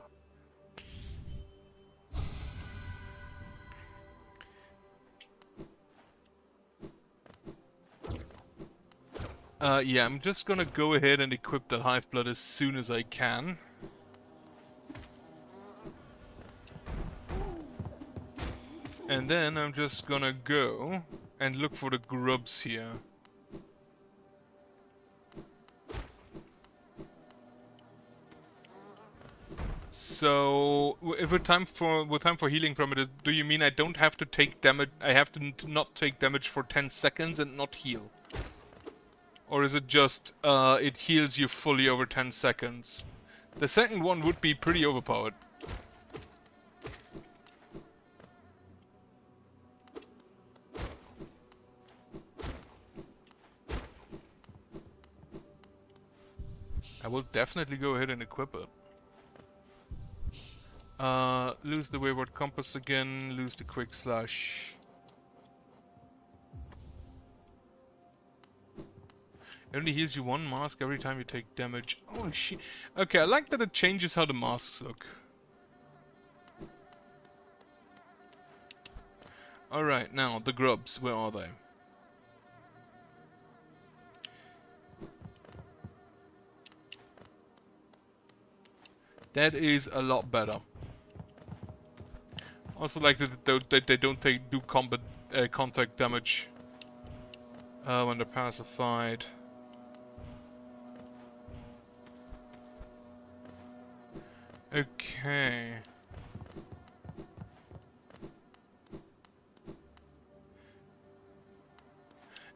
[SPEAKER 1] Yeah, I'm just gonna go ahead and equip that hive blood as soon as I can. And then I'm just gonna go and look for the grubs here. So, with time for healing from it, do you mean I don't have to take damage? I have to not take damage for 10 seconds and not heal? Or is it just, it heals you fully over 10 seconds? The second one would be pretty overpowered. I will definitely go ahead and equip it. Lose the wayward compass again, lose the quick slash. It only heals you one mask every time you take damage. Oh shit. Okay, I like that it changes how the masks look. Alright, now, the grubs, where are they? That is a lot better. Also like that they don't do combat contact damage when they're pacified. Okay.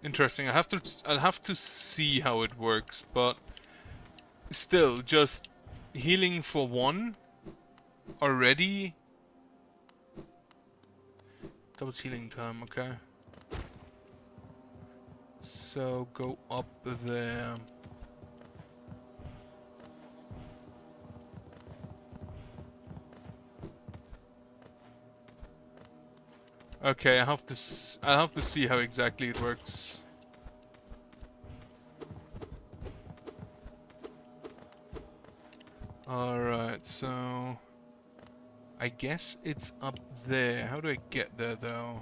[SPEAKER 1] Interesting. I'll have to see how it works, but still, just healing for one already. Double healing time, okay. So go up there. Okay, I'll have to see how exactly it works. Alright, so I guess it's up there. How do I get there though?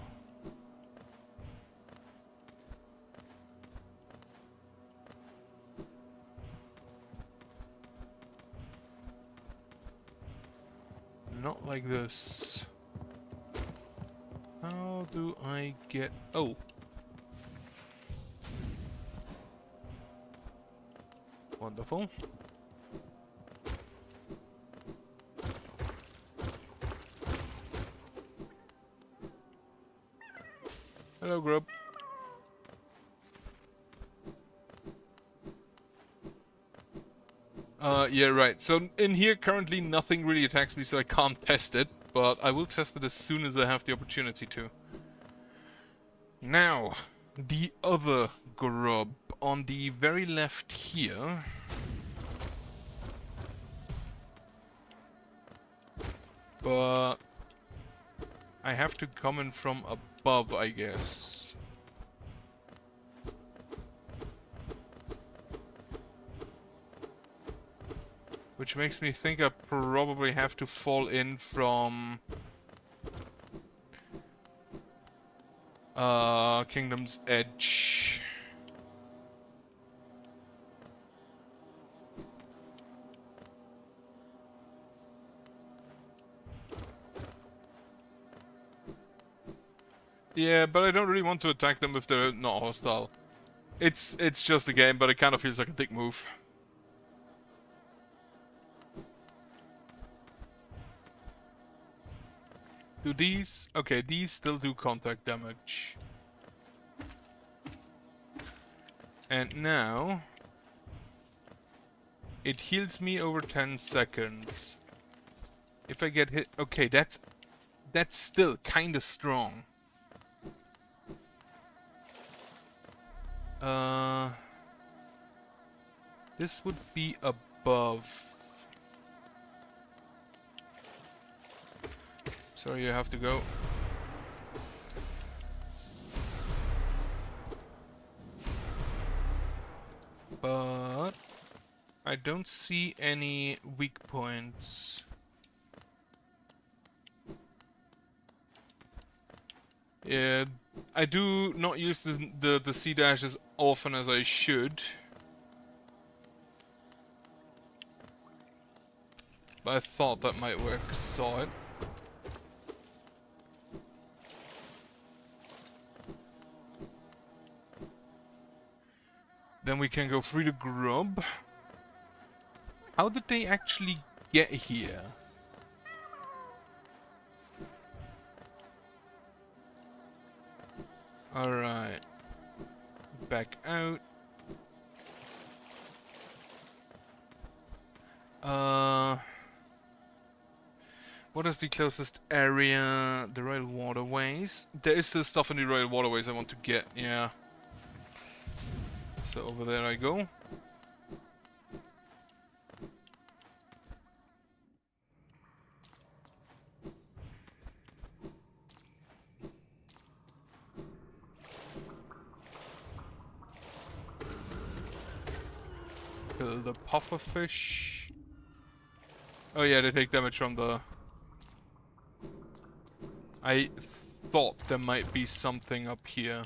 [SPEAKER 1] Not like this. How do I get... Oh! Wonderful. Hello, grub. Yeah, right. So in here currently nothing really attacks me, so I can't test it, but I will test it as soon as I have the opportunity to. Now, the other grub on the very left here. But I have to come in from above, I guess. Which makes me think I probably have to fall in from Kingdom's Edge. Yeah, but I don't really want to attack them if they're not hostile. It's just a game, but it kind of feels like a dick move. Do these... Okay, these still do contact damage. And now... It heals me over 10 seconds. If I get hit... Okay, that's still kinda strong. This would be above. Sorry, you have to go. But I don't see any weak points. Yeah, I do not use the C dash as often as I should. But I thought that might work. Saw it. Then we can go through the grub. How did they actually get here? Alright. Back out. What is the closest area? The Royal Waterways? There is still stuff in the Royal Waterways I want to get, yeah. So over there I go. Kill the pufferfish. Oh yeah, they take damage from the... I thought there might be something up here.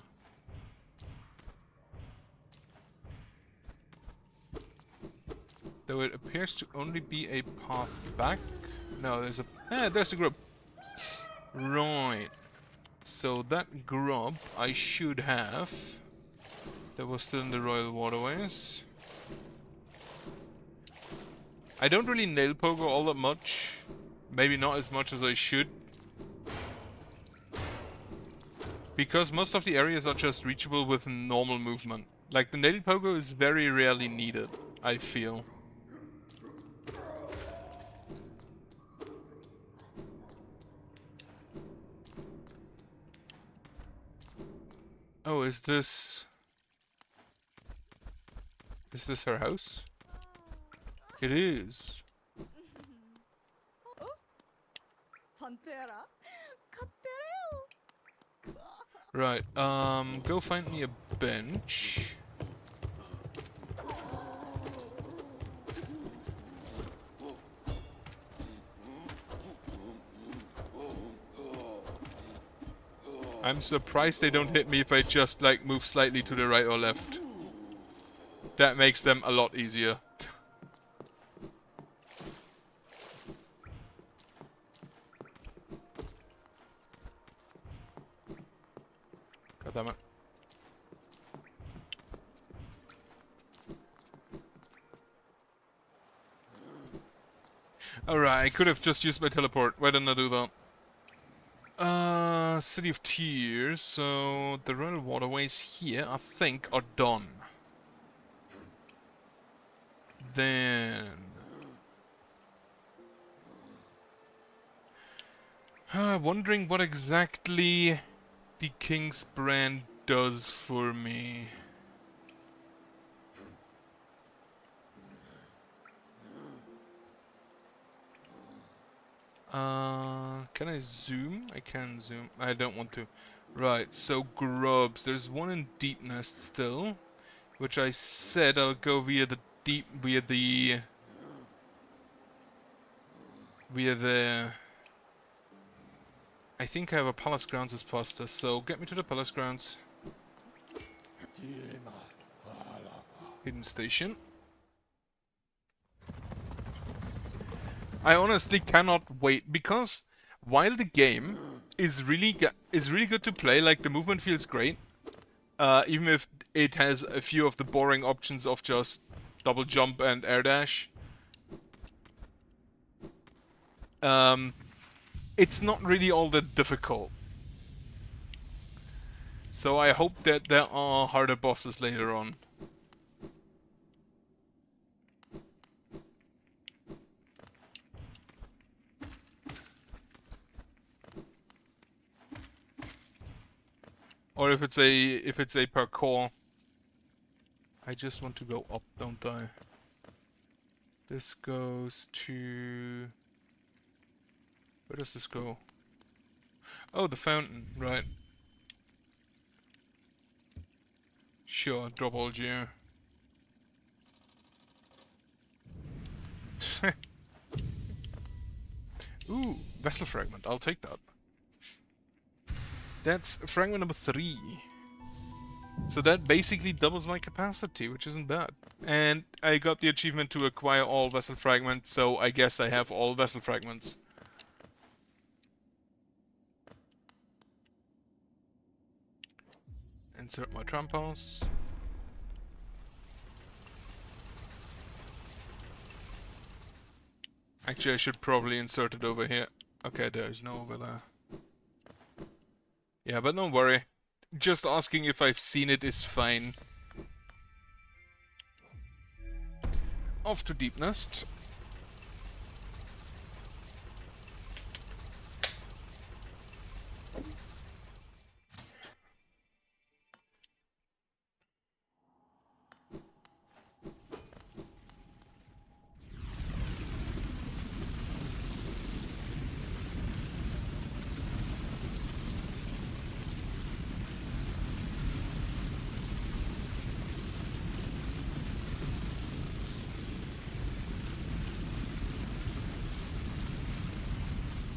[SPEAKER 1] Though it appears to only be a path back. No, there's a... there's the grub. Right. So that grub I should have. That was still in the Royal Waterways. I don't really nail pogo all that much. Maybe not as much as I should. Because most of the areas are just reachable with normal movement. Like, the nail pogo is very rarely needed, I feel. Oh, is this... Is this her house? It is. Right, go find me a bench. I'm surprised they don't hit me if I just, like, move slightly to the right or left. That makes them a lot easier. God damn it. Alright, I could have just used my teleport. Why didn't I do that? City of Tears. So, the Royal Waterways here, I think, are done. Then... wondering what exactly the King's Brand does for me. Can I zoom? I can zoom. I don't want to. Right, so grubs. There's one in Deep Nest still, which I said I'll go via the deep, via the I think I have a Palace Grounds as faster, so get me to the Palace Grounds. Hidden Station. I honestly cannot wait, because while the game is really good to play, like the movement feels great, even if it has a few of the boring options of just double jump and air dash. It's not really all that difficult. So I hope that there are harder bosses later on. Or if it's a parkour. I just want to go up, don't I? This goes to... Where does this go? Oh, the fountain, right. Sure, drop all you. Ooh, vessel fragment, I'll take that. That's fragment number 3. So that basically doubles my capacity, which isn't bad. And I got the achievement to acquire all vessel fragments, so I guess I have all vessel fragments. Insert my trampouse. Actually, I should probably insert it over here. Okay, there's no over there. Yeah, but don't worry. Just asking if I've seen it is fine. Off to Deep Nest.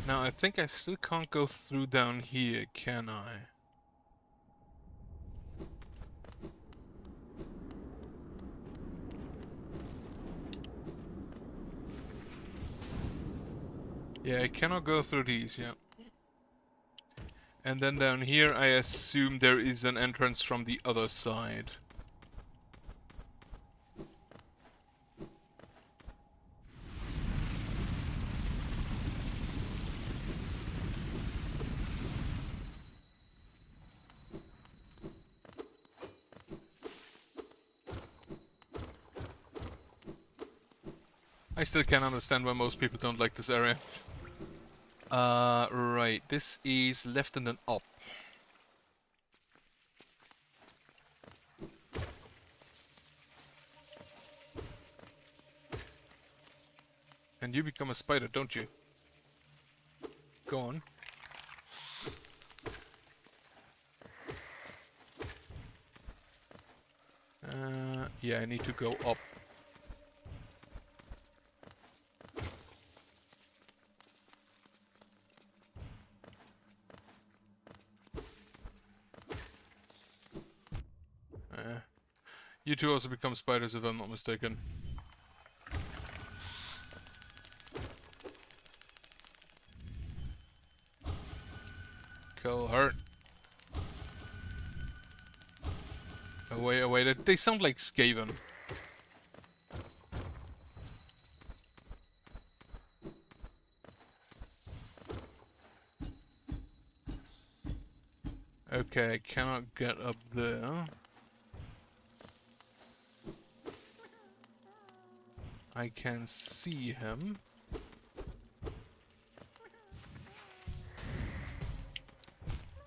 [SPEAKER 1] Now, I think I still can't go through down here, can I? Yeah, I cannot go through these, yeah. And then down here, I assume there is an entrance from the other side. I still can't understand why most people don't like this area. Right. This is left and then up. And you become a spider, don't you? Go on. Yeah, I need to go up. You two also become spiders if I'm not mistaken. Kill her. Away, away. They sound like Skaven. Okay, I cannot get up there. I can see him.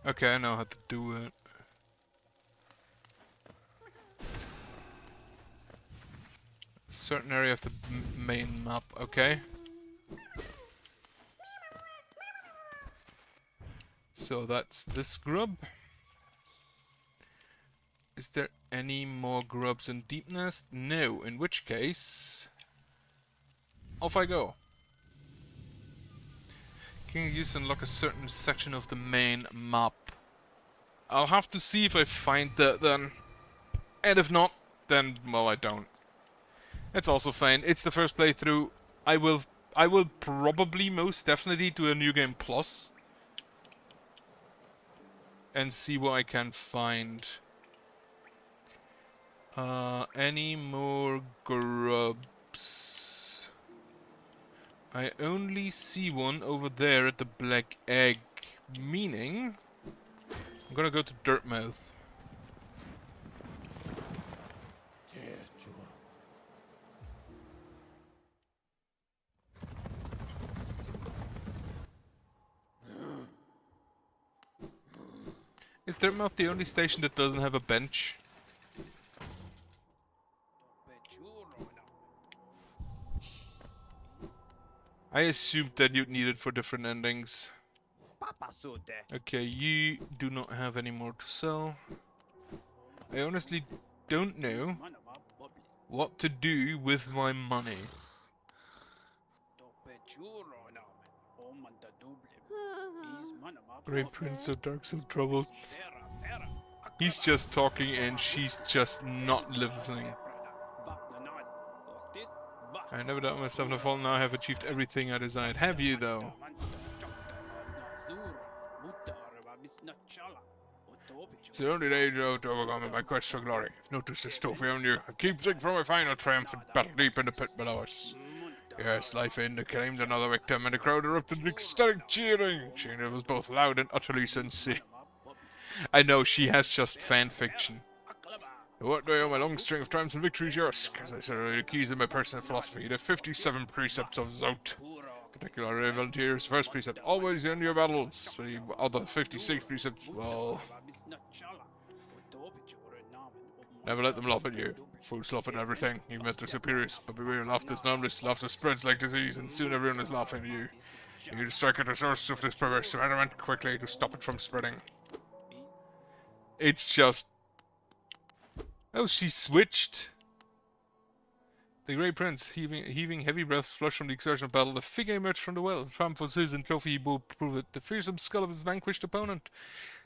[SPEAKER 1] Okay, I know how to do it. Certain area of the main map, okay. So that's this grub. Is there any more grubs in Deep Nest? No, in which case... off I go. Can you use to unlock a certain section of the main map? I'll have to see if I find that then. And if not, then, well, I don't. It's also fine. It's the first playthrough. I will probably most definitely do a New Game Plus. And see what I can find. Any more grubs? I only see one over there at the Black Egg. Meaning... I'm gonna go to Dirtmouth. Is Dirtmouth the only station that doesn't have a bench? I assumed that you'd need it for different endings. Okay, you do not have any more to sell. I honestly don't know what to do with my money. Great Prince of Dark Soul Troubles. He's just talking and she's just not listening. I never doubt myself in the fall. Now I have achieved everything I desired. Have you, though? It's the only day to overcome in my quest for glory. I've noticed this trophy on you. A keepsake from my final triumphant battle deep in the pit below us. Yes, life ended, claimed another victim, and the crowd erupted in ecstatic cheering. Cheering was both loud and utterly sincere. I know, she has just fan fiction. What day on my long string of triumphs and victories yours? As I said earlier, the keys of my personal philosophy, the 57 precepts of Zout. Particularly volunteers, first precept, always end your battles. The other 56 precepts, well... Never let them laugh at you. Fools laugh at everything, even at their superiors. But beware, laughter is harmless, laughter spreads like disease, and soon everyone is laughing at you. You need to strike at the source of this perverse environment quickly to stop it from spreading. It's just... Oh, she switched! The Grey Prince, heaving heavy breath, flushed from the exertion of battle, the figure emerged from the well. Triumph was his, and trophy he bore prove it. The fearsome skull of his vanquished opponent.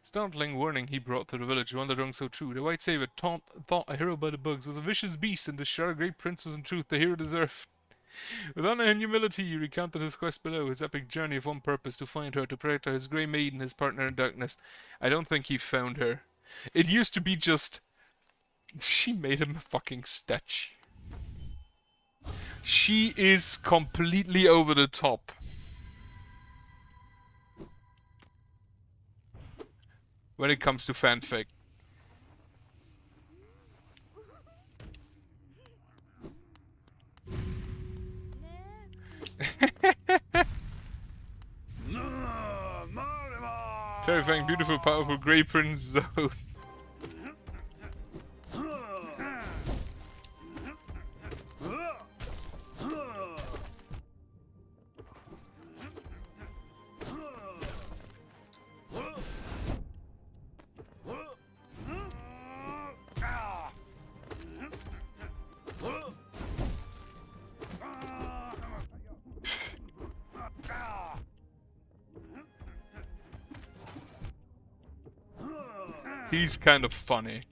[SPEAKER 1] Startling warning he brought to the village, one that rung so true. The White Savior, thought a hero by the bugs, was a vicious beast, and the sure Grey Prince was in truth the hero deserved. With honor and humility he recounted his quest below, his epic journey of one purpose, to find her, to protect her, his Grey Maiden, his partner in darkness. I don't think he found her. It used to be just... She made him a fucking statue. She is completely over the top. When it comes to fanfic. Terrifying, beautiful, powerful Grey Prince Zone. He's kind of funny.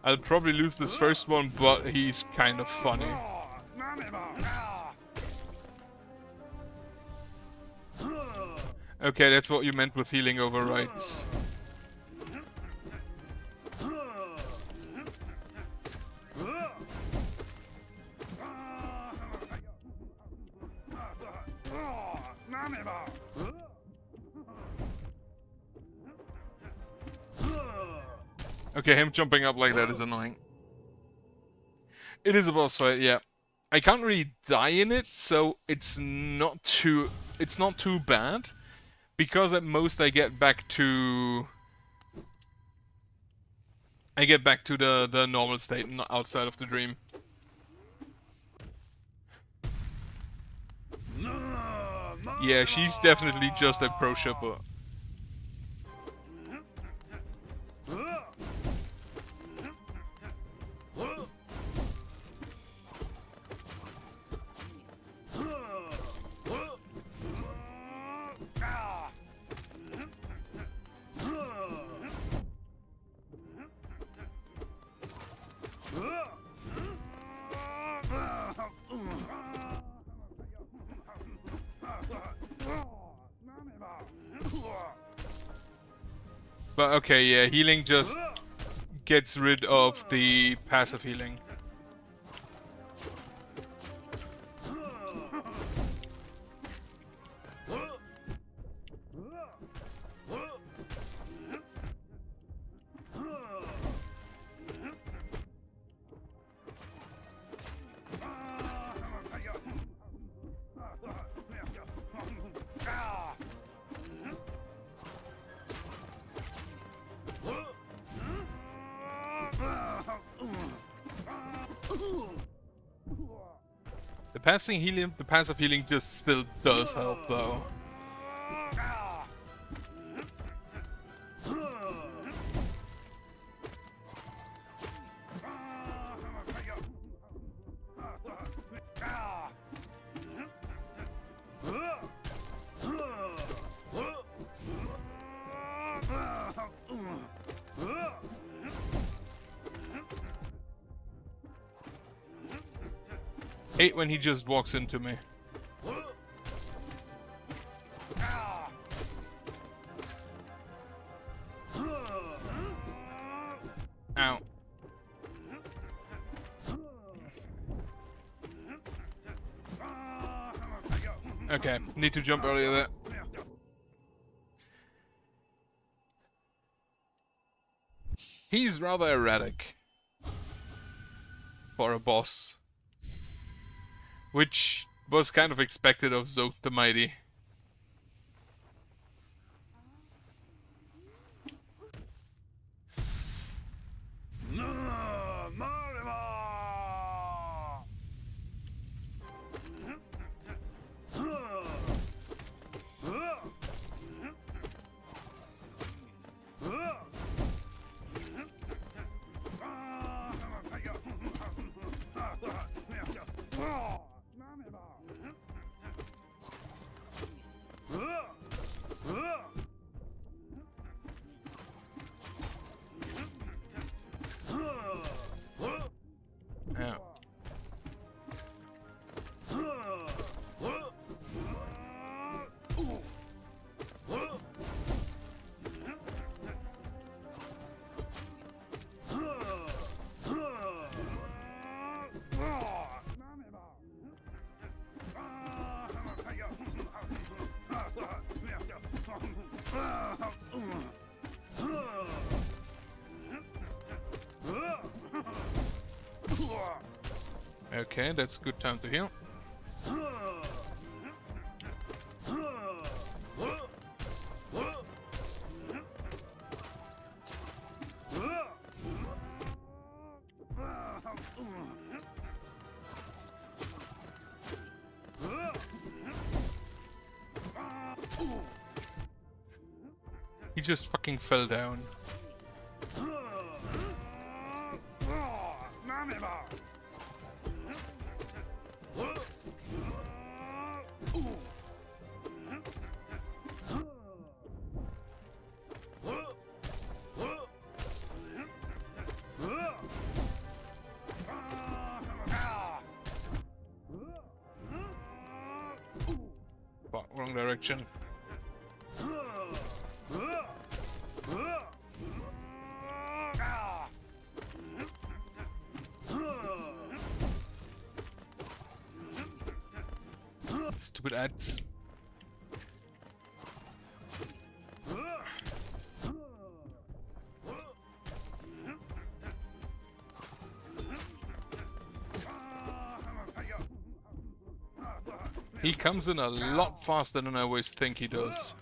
[SPEAKER 1] I'll probably lose this first one, but he's kind of funny. Okay, that's what you meant with healing overrides. Okay, him jumping up like that is annoying. It is a boss fight, yeah. I can't really die in it, so it's not too bad. Because at most I get back to the normal state, not outside of the dream. Yeah, she's definitely just a pro shipper. But okay, yeah, healing just gets rid of the passive healing. The passive healing just still does help, though. Hate when he just walks into me. Ow. Okay, need to jump earlier there. He's rather erratic for a boss, which was kind of expected of Zoth the Mighty. Okay, that's good time to heal. He just fucking fell down. Fuck, wrong direction. Stupid ads. He comes in a lot faster than I always think he does.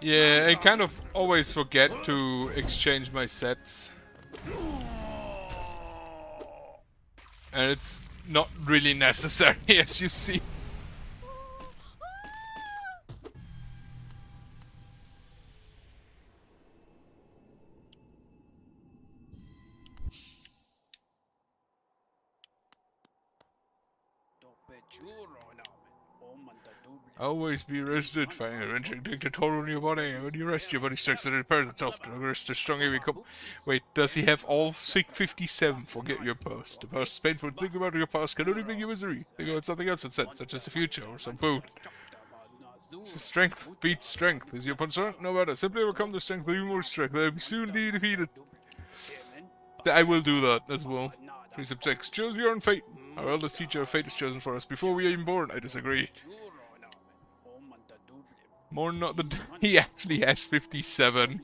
[SPEAKER 1] Yeah, I kind of always forget to exchange my sets. And it's not really necessary, as you see. Always be rested, finding adventure take the toll on your body. When you rest, your body starts to repair itself. The rest the stronger you become. Wait, does he have all 57? Forget your past. The past is painful. Think about your past can only bring you misery. Think about something else instead, such as the future or some food. Strength beats strength. Is your concern? No matter. Simply overcome the strength with even more strength. They'll be soon be defeated. I will do that as well. Precept 6. Choose your own fate. Our eldest teacher of fate is chosen for us before we are even born. I disagree. More not the... He actually has 57.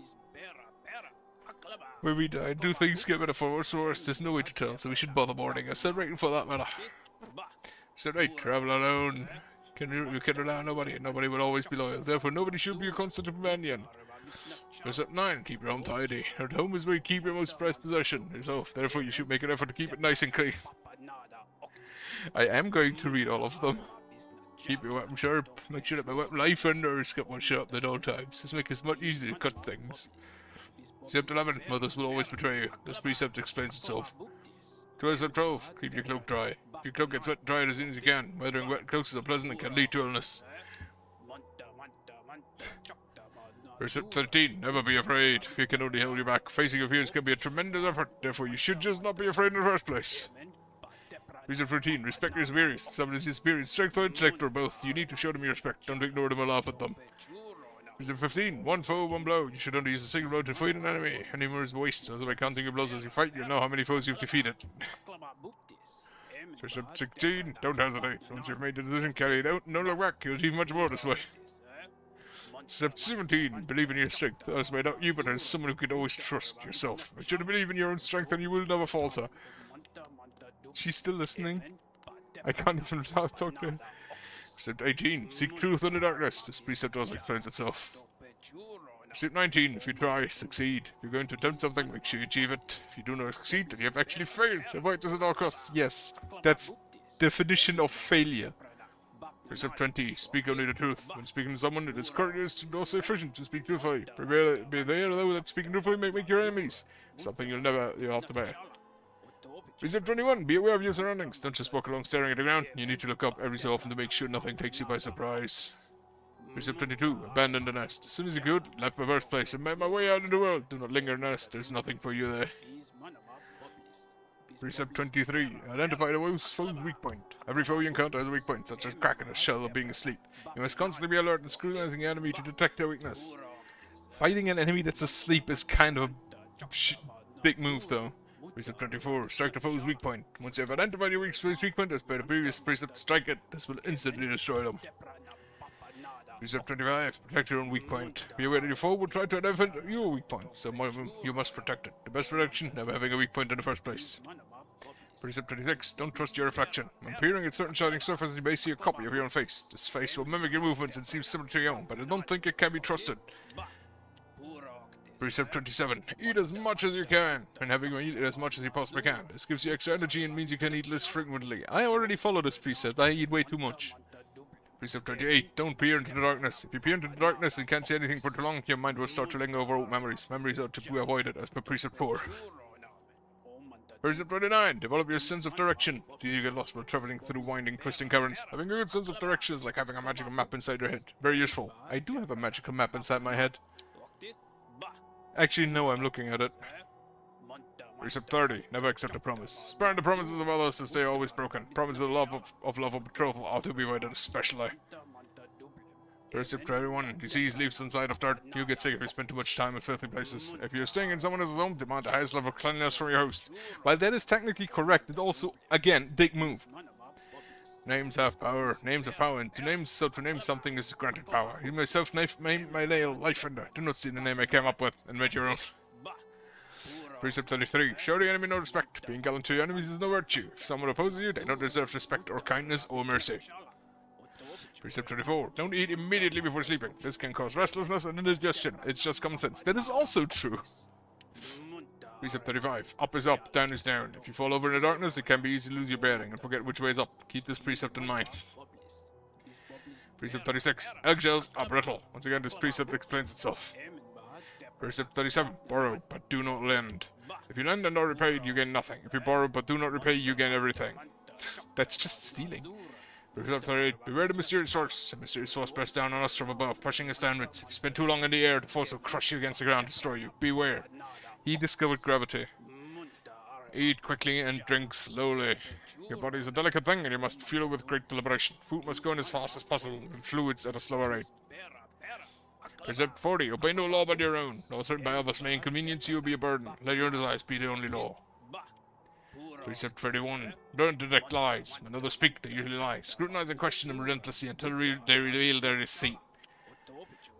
[SPEAKER 1] When we die, do things get better for worse or worse? There's no way to tell, so we should bother mourning. I said right for that matter. Said right, travel alone. You can rely on nobody, and nobody will always be loyal. Therefore, nobody should be a constant companion. Precept 9. Keep your home tidy. At home is where you keep your most prized possession, yourself. Therefore, you should make an effort to keep it nice and clean. I am going to read all of them. Keep your weapon sharp. Make sure that my weapon life enders get one shot at all times. This makes it much easier to cut things. Precept 11. Mothers will always betray you. This precept explains itself. Precept 12. Keep your cloak dry. If your cloak gets wet, dry it as soon as you can. Weathering wet cloaks is unpleasant and can lead to illness. Precept 13. Never be afraid. Fear can only hold you back. Facing your fears can be a tremendous effort. Therefore, you should just not be afraid in the first place. Precept 14. Respect your superiors. If someone is your superior, strength or intellect or both, you need to show them your respect. Don't ignore them or laugh at them. Precept 15. One foe, one blow. You should only use a single blow to defeat an enemy. Any more is waste. So by counting your blows as you fight, you'll know how many foes you've defeated. Precept 16. Don't hesitate. Once you've made the decision, carry it out. No look back. You'll achieve much more this way. Precept 17. Believe in your strength. Others may doubt you, but there's someone who can always trust yourself. But you believe in your own strength and you will never falter. She's still listening. I can't even talk to her. Precept 18. Seek truth in the darkness. This precept also explains itself. Precept 19. If you try, succeed. If you're going to attempt something, make sure you achieve it. If you do not succeed, then you have actually failed. Avoid this at all costs. Yes, that's definition of failure. Precept 20. Speak only the truth. When speaking to someone, it is courteous and also efficient to speak truthfully. Beware though that speaking truthfully may make your enemies. Something you'll have to bear. Precept 21. Be aware of your surroundings. Don't just walk along staring at the ground. You need to look up every so often to make sure nothing takes you by surprise. Precept 22. Abandon the nest. As soon as you could, left my birthplace and made my way out in the world. Do not linger in the nest. There's nothing for you there. Precept 23. Identify the foe's weak point. Every foe you encounter has a weak point, such as cracking a shell or being asleep. You must constantly be alert and scrutinizing the enemy to detect their weakness. Fighting an enemy that's asleep is kind of a big move, though. Precept 24. Strike the foe's weak point. Once you have identified your foe's weak point, as per the previous precept, strike it. This will instantly destroy them. Precept 25. Protect your own weak point. Be aware that your foe will try to identify your weak point, so you must protect it. The best protection, never having a weak point in the first place. Precept 26. Don't trust your reflection. When peering at certain shining surfaces, you may see a copy of your own face. This face will mimic your movements and seem similar to your own, but I don't think it can be trusted. Precept 27. Eat as much as you can, and having eat as much as you possibly can. This gives you extra energy and means you can eat less frequently. I already follow this precept. I eat way too much. Precept 28. Don't peer into the darkness. If you peer into the darkness and can't see anything for too long, your mind will start to linger over old memories. Memories are to be avoided, as per Precept 4. Precept 29. Develop your sense of direction. It's easy to get lost while traveling through winding, twisting caverns. Having a good sense of direction is like having a magical map inside your head. Very useful. I do have a magical map inside my head. Actually, no, I'm looking at it. Precept 30. Never accept a promise. Spurn the promises of others as they are always broken. Promises of love or betrothal are to be avoided especially. Precept 31. Disease leaves inside of dirt. You get sick if you spend too much time in filthy places. If you're staying in someone else's home, demand the highest level of cleanliness from your host. While that is technically correct, it also, again, dick move. Names have power. Names have power, and to name something is granted power. You myself name my life in there. Do not see the name I came up with and make your own. Precept 33. Show the enemy no respect. Being gallant to your enemies is no virtue. If someone opposes you, they don't deserve respect or kindness or mercy. Precept 24. Don't eat immediately before sleeping. This can cause restlessness and indigestion. It's just common sense. That is also true. Precept 35. Up is up, down is down. If you fall over in the darkness, it can be easy to lose your bearing and forget which way is up. Keep this precept in mind. Precept 36. Eggshells are brittle. Once again, this precept explains itself. Precept 37. Borrow, but do not lend. If you lend and are repaid, you gain nothing. If you borrow, but do not repay, you gain everything. That's just stealing. Precept 38. Beware the mysterious force. A mysterious force pressed down on us from above, pushing us downwards. If you spend too long in the air, the force will crush you against the ground and destroy you. Beware. He discovered gravity. Eat quickly and drink slowly. Your body is a delicate thing and you must fuel it with great deliberation. Food must go in as fast as possible and fluids at a slower rate. Precept 40. Obey no law but your own. Laws written by others may inconvenience you or be a burden. Let your desires be the only law. Precept 31. Don't detect lies. When others speak, they usually lie. Scrutinize and question them relentlessly until they reveal their deceit.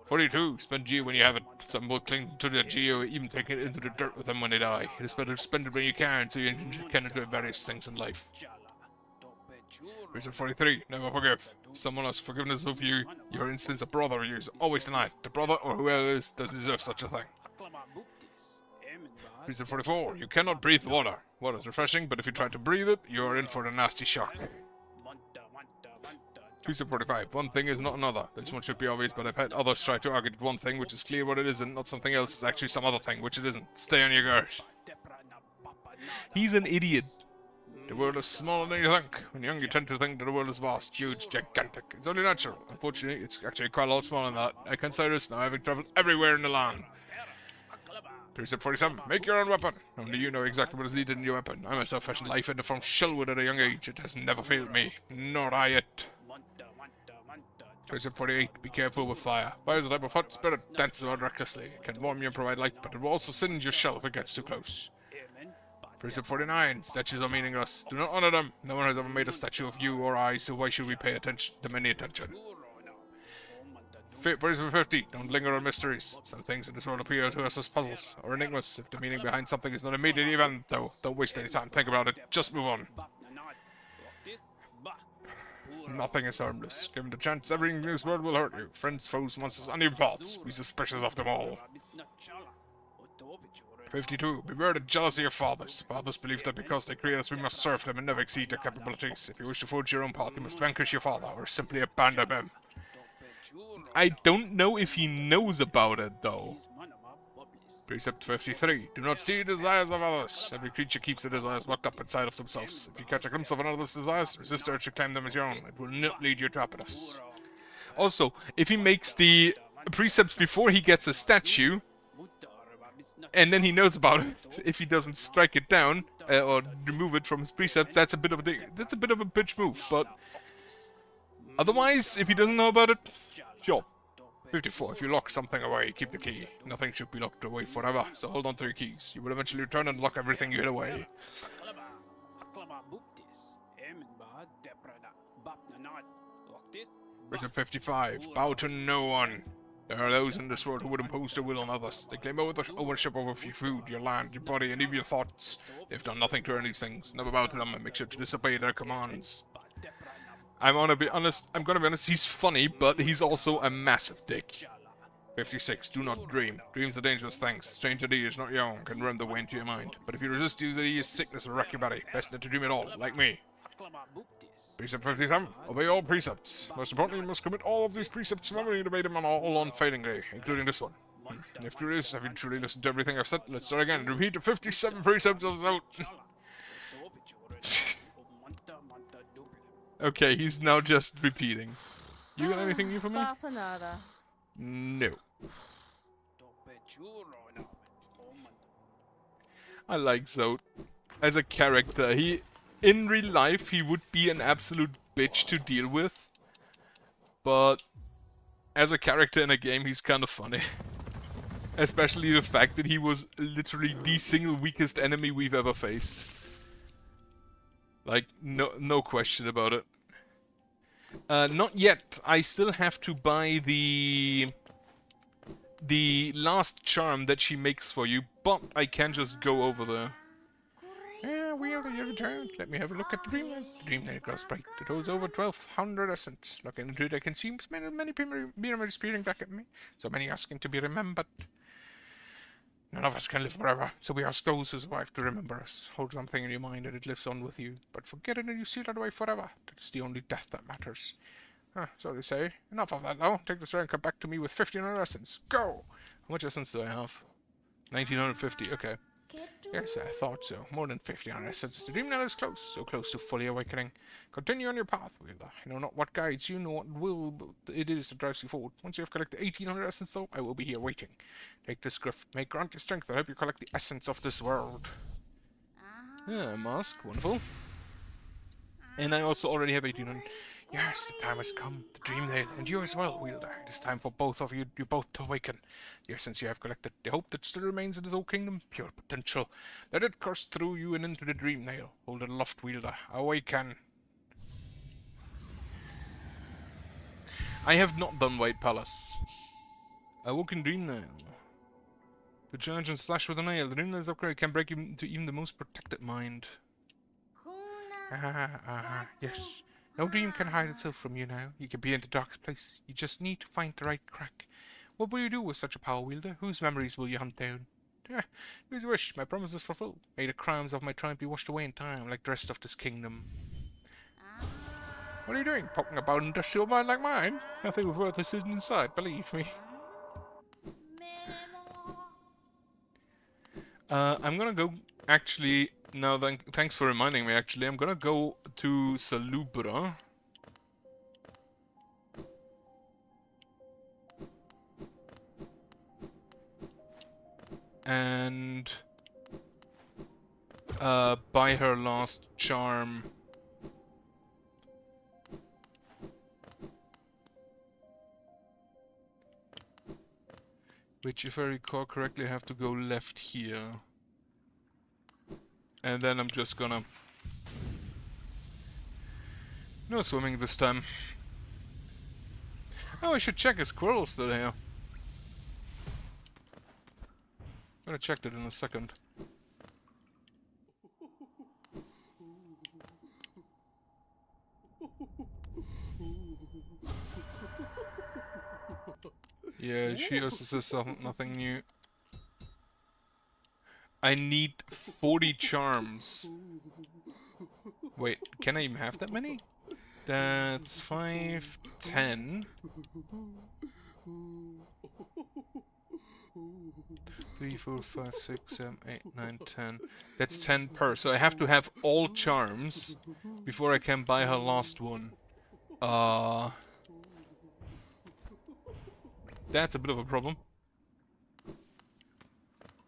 [SPEAKER 1] 42. Spend geo when you have it. Some will cling to the geo, even taking it into the dirt with them when they die. It is better to spend it when you can, so you can enjoy various things in life. Precept 43. Never forgive. If someone asks forgiveness of you, your instance a brother you is always denied. The brother or whoever it is doesn't deserve such a thing. Precept 44. You cannot breathe water. Water is refreshing, but if you try to breathe it, you are in for a nasty shock. Precept 45. One thing is not another. This one should be obvious, but I've had others try to argue that one thing, which is clear what it is, and not something else, is actually some other thing, which it isn't. Stay on your guard. He's an idiot. The world is smaller than you think. When young, you tend to think that the world is vast, huge, gigantic. It's only natural. Unfortunately, it's actually quite a lot smaller than that. I can say this now, having travelled everywhere in the land. Precept 47. Make your own weapon. Only you know exactly what is needed in your weapon. I myself fashioned life into from shellwood at a young age. It has never failed me. Nor I it. Precept 48. Be careful with fire. Fire is a type of hot spirit that dances about recklessly. It can warm you and provide light, but it will also singe your shell if it gets too close. Precept 49. Statues are meaningless. Do not honor them. No one has ever made a statue of you or I, so why should we pay attention to any attention? Precept 50. Don't linger on mysteries. Some things in this world appear to us as puzzles or enigmas. If the meaning behind something is not immediately evident, though, don't waste any time. Think about it. Just move on. Nothing is harmless. Given the chance, everything in this world will hurt you. Friends, foes, monsters, and even paths. Be suspicious of them all. 52. Beware the jealousy of fathers. Fathers believe that because they create us, we must serve them and never exceed their capabilities. If you wish to forge your own path, you must vanquish your father, or simply abandon him. I don't know if he knows about it, though. Precept 53. Do not steal the desires of others. Every creature keeps the desires locked up inside of themselves. If you catch a glimpse of another's desires, resist the urge to claim them as your own. It will not lead you to happiness. Also, if he makes the precepts before he gets a statue, and then he knows about it, if he doesn't strike it down or remove it from his precepts, that's a bit of a bitch move. But otherwise, if he doesn't know about it, sure. 54. If you lock something away, keep the key. Nothing should be locked away forever, so hold on to your keys. You will eventually return and lock everything you hid away. Precept 55. Bow to no one. There are those in this world who would impose their will on others. They claim ownership over your food, your land, your body, and even your thoughts. They've done nothing to earn these things. Never bow to them and make sure to disobey their commands. I'm gonna be honest, he's funny, but he's also a massive dick. 56. Do not dream. Dreams are dangerous things. Strange ideas, not your own, can run the way into your mind. But if you resist these ideas, sickness will wreck your body. Best not to dream at all, like me. Precept 57. Obey all precepts. Most importantly, you must commit all of these precepts to memory and obey them all unfailingly, including this one. If have you truly listened to everything I've said? Let's start again. Repeat the 57 precepts of the note. Okay, he's now just repeating. You got anything new for me? No. I like Zote. As a character, in real life, he would be an absolute bitch to deal with. But as a character in a game, he's kind of funny. Especially the fact that he was literally the single weakest enemy we've ever faced. Like, no question about it. Not yet. I still have to buy the last charm that she makes for you, but I can just go over there. We have returned. Let me have a look at the dreamland. The dreamland grows bright. It holds over 1,200 essence. Looking into it, I can see many pyramids peering back at me. So many asking to be remembered. None of us can live forever, so we ask those who survive to remember us. Hold something in your mind and it lives on with you. But forget it and you seal it away forever. That's the only death that matters. So they say. Enough of that now. Take this ring and come back to me with 1,500 essence. Go! How much essence do I have? 1,950. Okay. Yes, I thought so. More than 1,500 essence. The dreamland is close. So close to fully awakening. Continue on your path, Wielder. I know not what guides you, nor what it is that drives you forward. Once you have collected 1,800 essence, though, I will be here waiting. Take this gift. May grant you strength and help you collect the essence of this world. Mask. Wonderful. And I also already have 1,800. Yes, the time has come. The Dreamnail, and you as well, Wielder. It is time for both of you both to awaken. The essence you have collected, the hope that still remains in this old kingdom, pure potential. Let it course through you and into the Dreamnail. Hold it aloft, Wielder. Awaken. I have not done White Palace. Awoken Dreamnail. To charge and slash with a nail, the Dreamnail's upgrade can break into even the most protected mind. Yes. No dream can hide itself from you now. You can be in the darkest place. You just need to find the right crack. What will you do with such a power, Wielder? Whose memories will you hunt down? Here's a wish. My promise is fulfilled. May the crimes of my triumph be washed away in time, like the rest of this kingdom. What are you doing? Poking about an industrial mind like mine? Nothing of worth is hidden inside, believe me. I'm gonna go actually Now, then, thanks for reminding me, actually. I'm gonna go to Salubra. And buy her last charm. Which, if I recall correctly, I have to go left here. And then I'm just gonna... No swimming this time. Oh, I should check if squirrel's still here. I'm gonna check that in a second. Yeah, she also says nothing new. I need 40 charms. Wait, can I even have that many? That's 5, 10. 3, 4, 5, 6, 7, 8, 9, 10. That's 10 per. So I have to have all charms before I can buy her last one. That's a bit of a problem.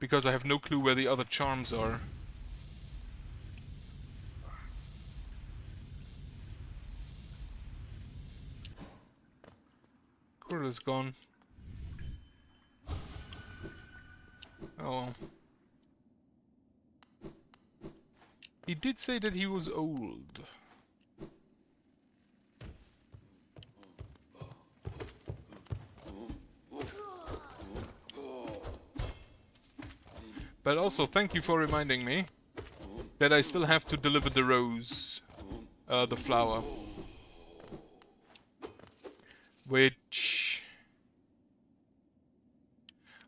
[SPEAKER 1] Because I have no clue where the other charms are. Squirrel is gone. Oh well. He did say that he was old. But also, thank you for reminding me that I still have to deliver the rose, the flower. Which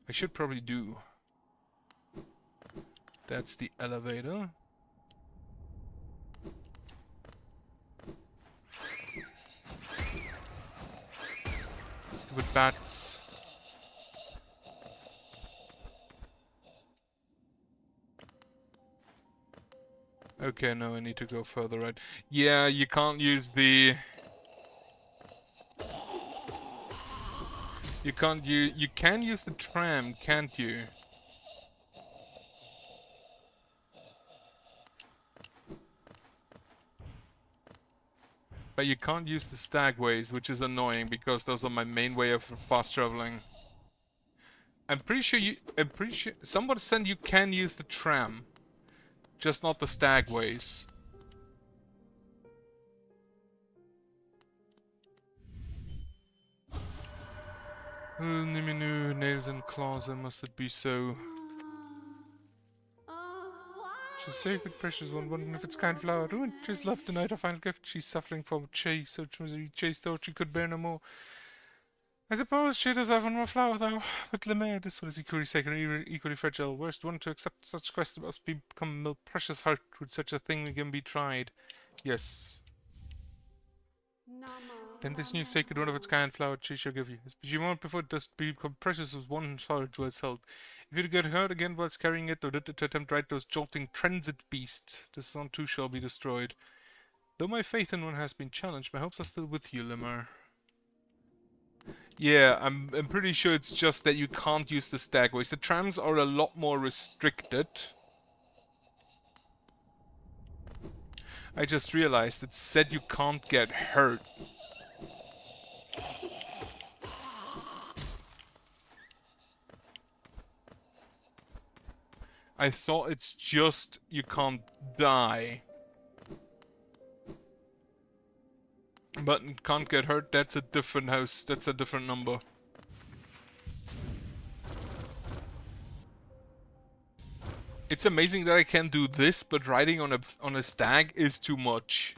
[SPEAKER 1] I should probably do. That's the elevator. Stupid bats. Okay, no, I need to go further right. Yeah, you can't use the... You can't use... You can use the tram, can't you? But you can't use the stagways, which is annoying because those are my main way of fast traveling. I'm pretty sure somebody said you can use the tram, just not the stagways. Nails and claws, and must it be so? She's a sacred, precious one of its kind flower. Ruined, she's left denied her final gift. She's suffering from chase, such misery. Chase thought she could bear no more. I suppose she does have one more flower, though. But Lemaire, this one is equally sacred and equally fragile. Worst one to accept such quest must become a precious heart. Would such a thing can be tried? Yes. Then this new sacred one of its kind flower she shall give you. But you won't before it does become precious as one flower dwells held. If you get hurt again whilst carrying it, or did to attempt ride those jolting transit beasts, this one too shall be destroyed. Though my faith in one has been challenged, my hopes are still with you, Lemur. Yeah, I'm pretty sure it's just that you can't use the stagways. The trams are a lot more restricted. I just realized it said you can't get hurt. I thought it's just you can't die. But can't get hurt, that's a different house, that's a different number. It's amazing that I can do this, but riding on a stag is too much.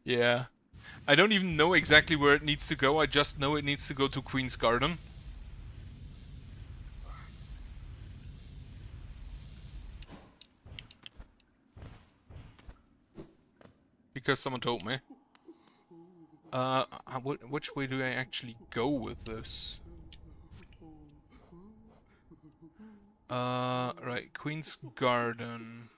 [SPEAKER 1] Yeah. I don't even know exactly where it needs to go, I just know it needs to go to Queen's Garden. Because someone told me. Which way do I actually go with this? Right, Queen's Garden.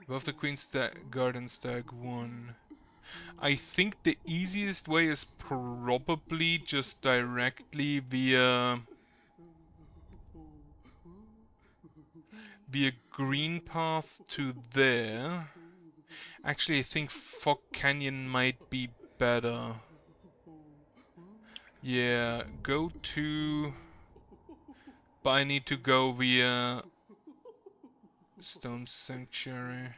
[SPEAKER 1] Above the Queen's Garden, Stag 1. I think the easiest way is probably just directly via green path to there. Actually, I think Fog Canyon might be better. Yeah, go to... But I need to go via Stone Sanctuary.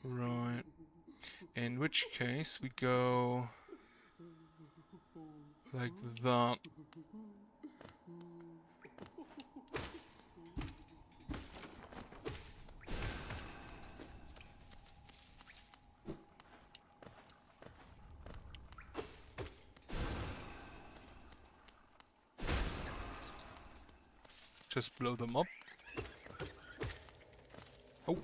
[SPEAKER 1] Right. In which case we go like that. Just blow them up. Oh.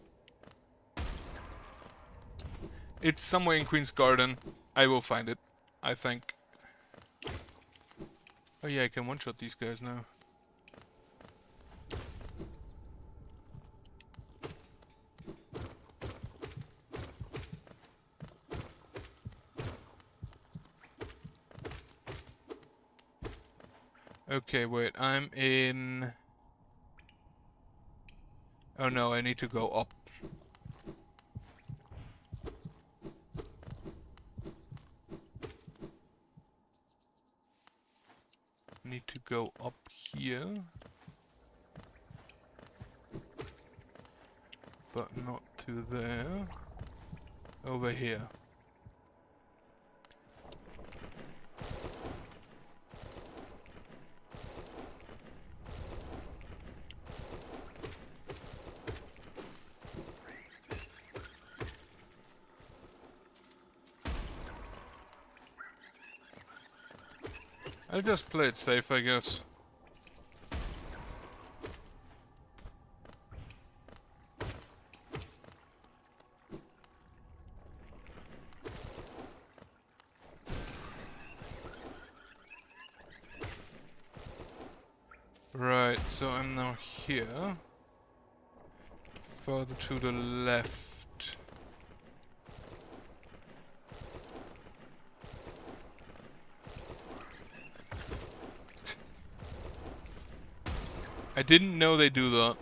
[SPEAKER 1] It's somewhere in Queen's Garden. I will find it, I think. Oh yeah, I can one-shot these guys now. Okay, wait, I'm in... Oh no, I need to go up. Need to go up here. But not to there. Over here. I'll just play it safe, I guess. Right, so I'm now here. Further to the left. I didn't know they do that.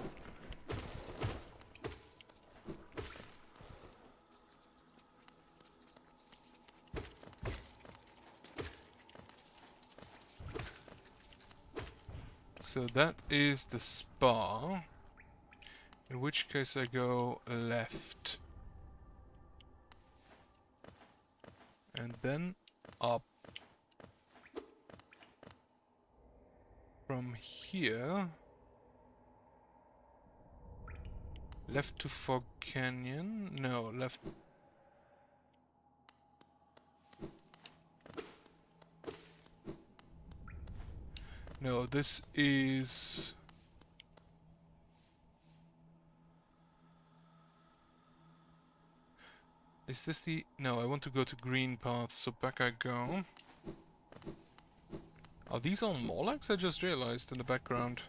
[SPEAKER 1] So that is the spa. In which case I go left. And then up. From here. Left to Fog Canyon? No, left. No, this is... Is this the... No, I want to go to green path, so back I go. Are these all Morlocks? I just realized in the background.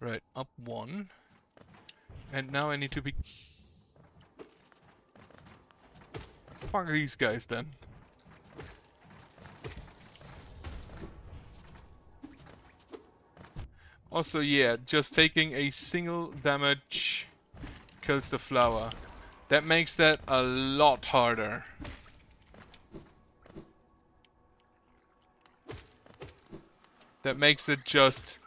[SPEAKER 1] Right, up one. And now I need to be... Fuck these guys then. Also, yeah, just taking a single damage kills the flower. That makes that a lot harder. That makes it just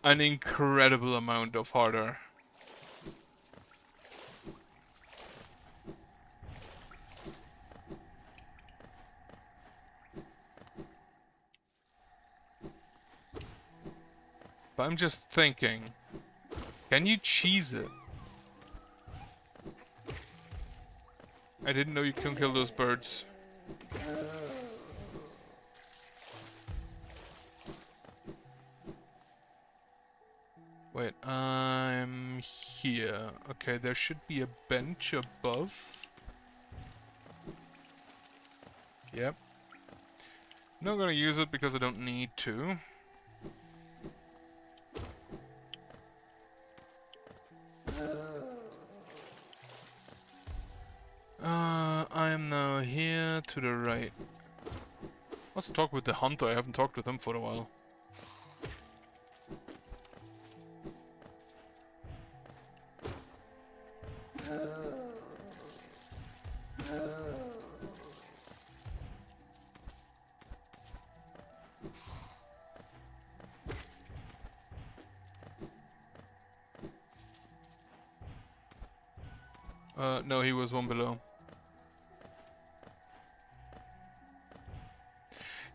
[SPEAKER 1] an incredible amount of harder. But I'm just thinking, can you cheese it? I didn't know you can kill those birds. Wait, I'm here. Okay, there should be a bench above. Yep. Not gonna use it because I don't need to. I am now here to the right. Also talk with the hunter, I haven't talked with him for a while. No, he was one below.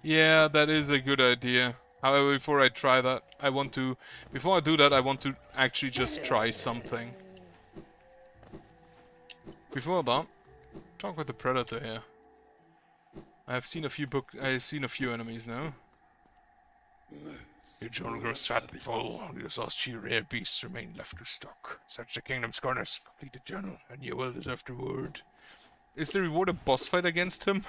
[SPEAKER 1] Yeah, that is a good idea. However, before I try that, before I do that, I want to actually just try something. Before that, talk with the predator here. I've seen a few enemies now. Your journal grows fat and full. Only the saucy rare beasts remain left to stock. Search the kingdom's corners, complete the journal, and you will deserve the reward. Is the reward a boss fight against him?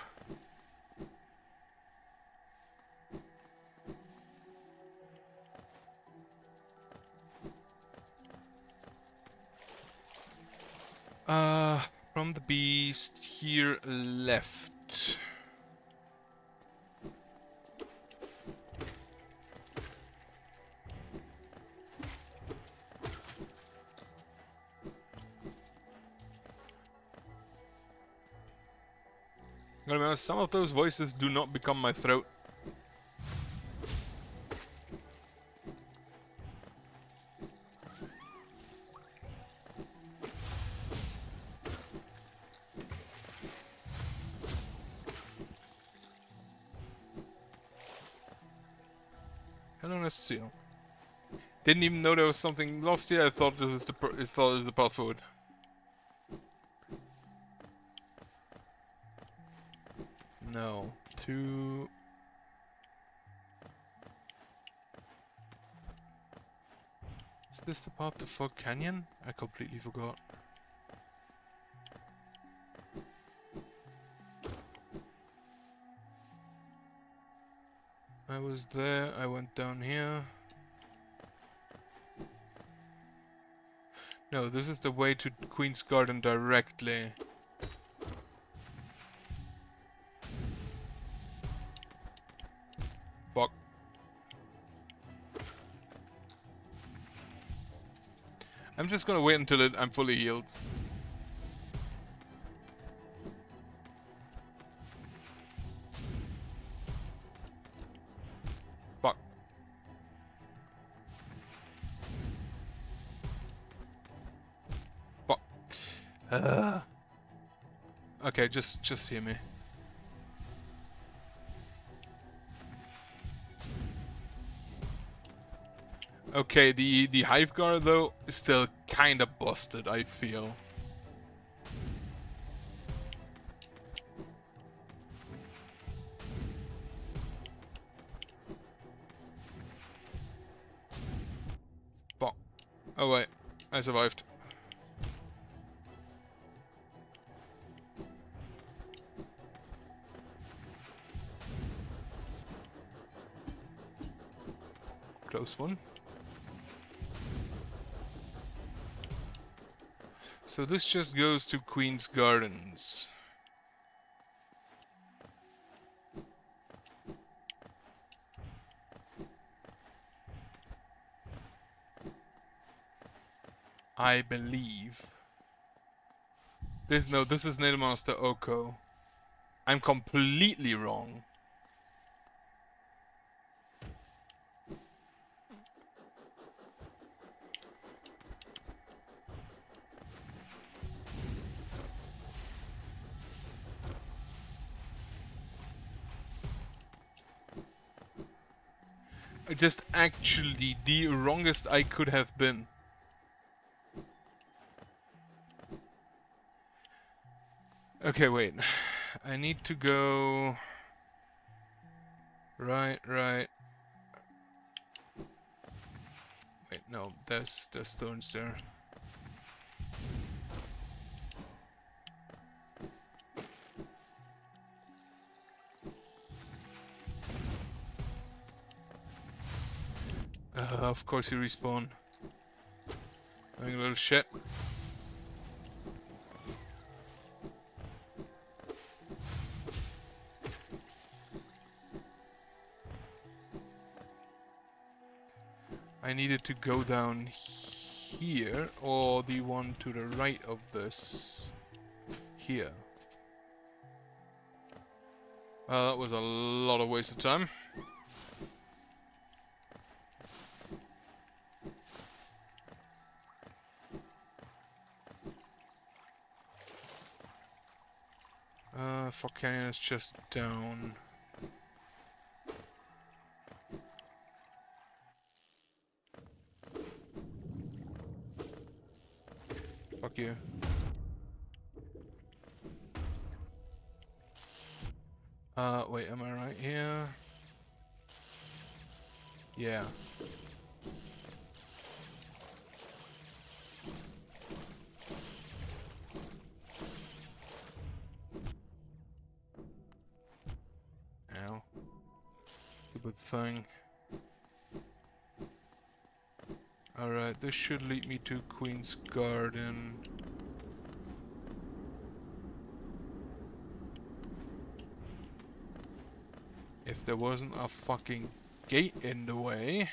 [SPEAKER 1] From the beast here left. I'm gonna be honest, some of those voices do not become my throat. Hello, nice to see you. Didn't even know there was something lost here. I thought this was the path forward. No. Two. Is this the path to Fog Canyon? I completely forgot. I was there, I went down here. No, this is the way to Queen's Garden directly. Fuck. I'm just gonna wait until I'm fully healed. Fuck. Fuck. Okay, just hear me. Okay, the Hive Guard though is still kinda busted, I feel. Fuck. Oh wait, I survived. Close one. So this just goes to Queen's Gardens. I believe. This is Master Oko. I'm completely wrong. Just actually the wrongest I could have been. Okay, wait. I need to go... Right. Wait, no, there's stones there. Of course you respawn. Having a little shit. I needed to go down here, or the one to the right of this. Here. That was a lot of waste of time. Fog Canyon is just down. Fuck you. Wait, am I right here? Yeah. Ow. Stupid thing. Alright, this should lead me to Queen's Garden. If there wasn't a fucking gate in the way.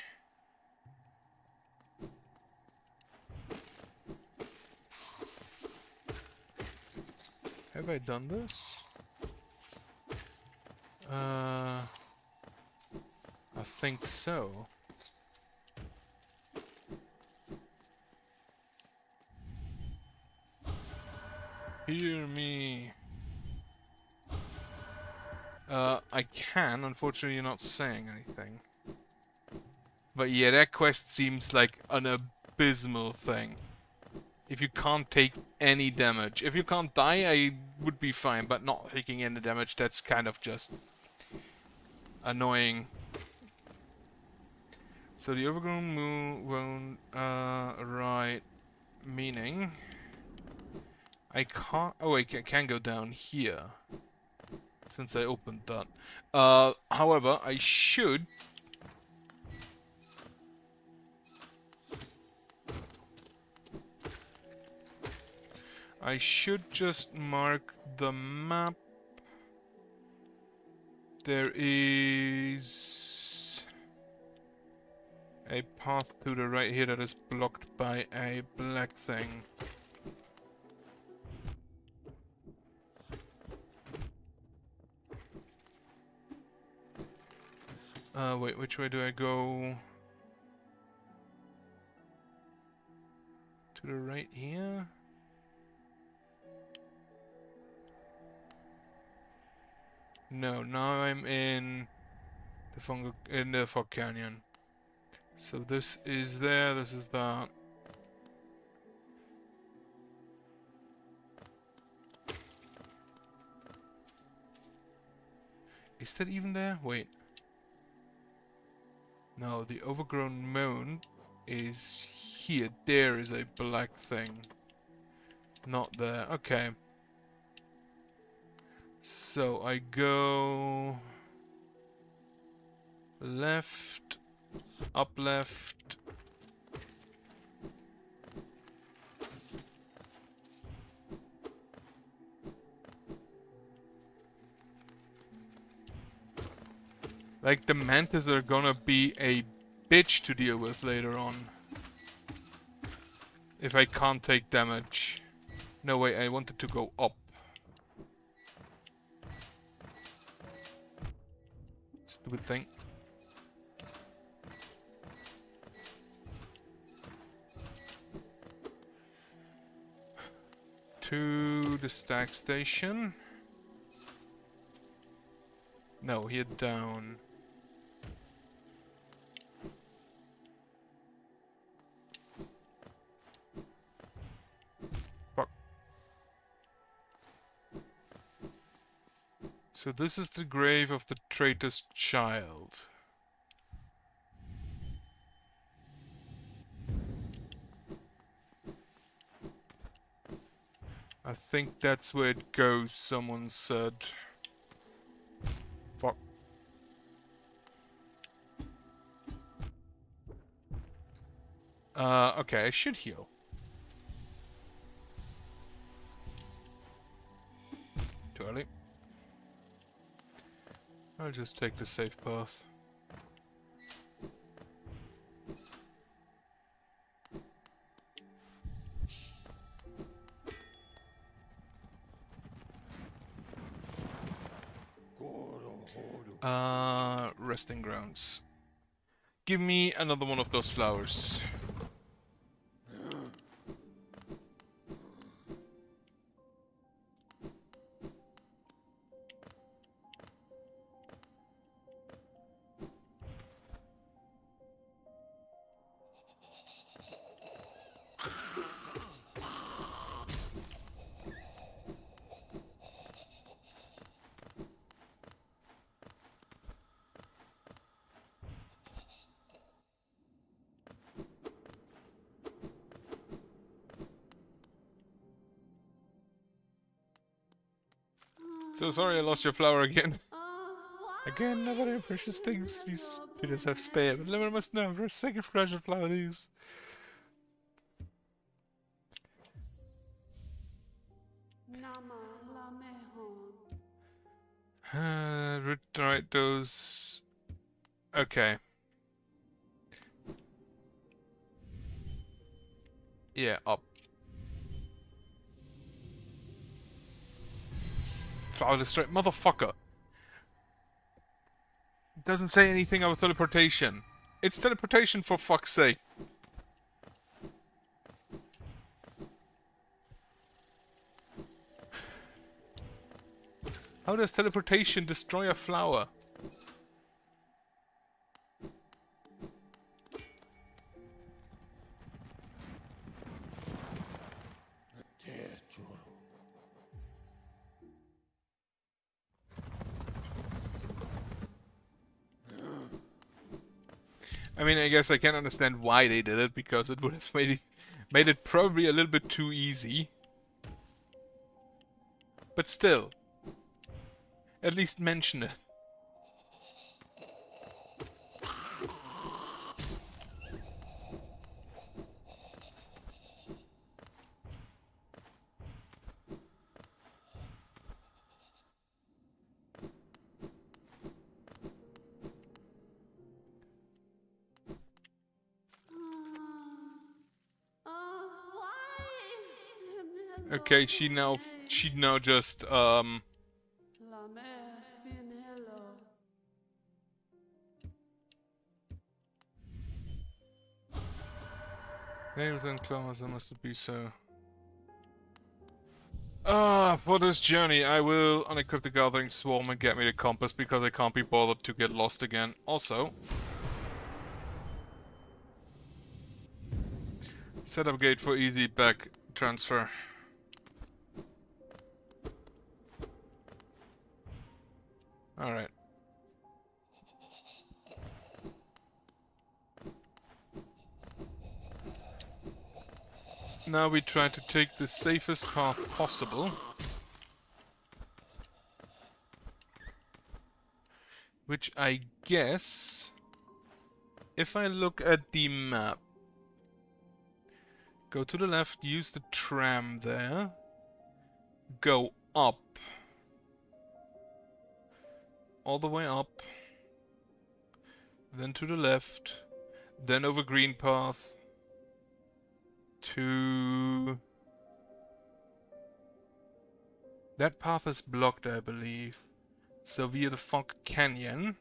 [SPEAKER 1] Have I done this? I think so. Hear me. I can, unfortunately you're not saying anything. But yeah, that quest seems like an abysmal thing. If you can't take any damage. If you can't die, I would be fine, but not taking any damage, that's kind of just annoying. So the overgrown moon won't, right, meaning I can't, oh wait, I can go down here. Since I opened that. However, I should just mark the map. There is a path to the right here that is blocked by a black thing. Wait, which way do I go? To the right here? No, now I'm in the Fog Canyon. So this is there, this is that. Is that even there? Wait. No, the overgrown mound is here. There is a black thing. Not there. Okay. So I go left, up left. Like, the mantis are gonna be a bitch to deal with later on. If I can't take damage. No, wait, I wanted to go up. Stupid thing. To the stack station. No, here down. Fuck. So this is the grave of the traitor's child. I think that's where it goes, someone said. Fuck. Okay, I should heal. Too early. I'll just take the safe path. Resting grounds. Give me another one of those flowers. So sorry I lost your flower again. Again, not very precious things these feeders have spare, but Lemon must know for a second fragile flower these. Right, those... Okay. Yeah, up. Flower destroy... Motherfucker! It doesn't say anything about teleportation. It's teleportation for fuck's sake. How does teleportation destroy a flower? I mean, I guess I can understand why they did it, because it would have made it probably a little bit too easy. But still, at least mention it. Okay, she now just nails and claws, I must be so. For this journey, I will unequip the Gathering Swarm and get me the compass, because I can't be bothered to get lost again. Also, set up gate for easy back transfer. Alright. Now we try to take the safest path possible. Which I guess, if I look at the map, go to the left, use the tram there, go up, all the way up, then to the left, then over green path, to... That path is blocked, I believe. So via the Fog Canyon,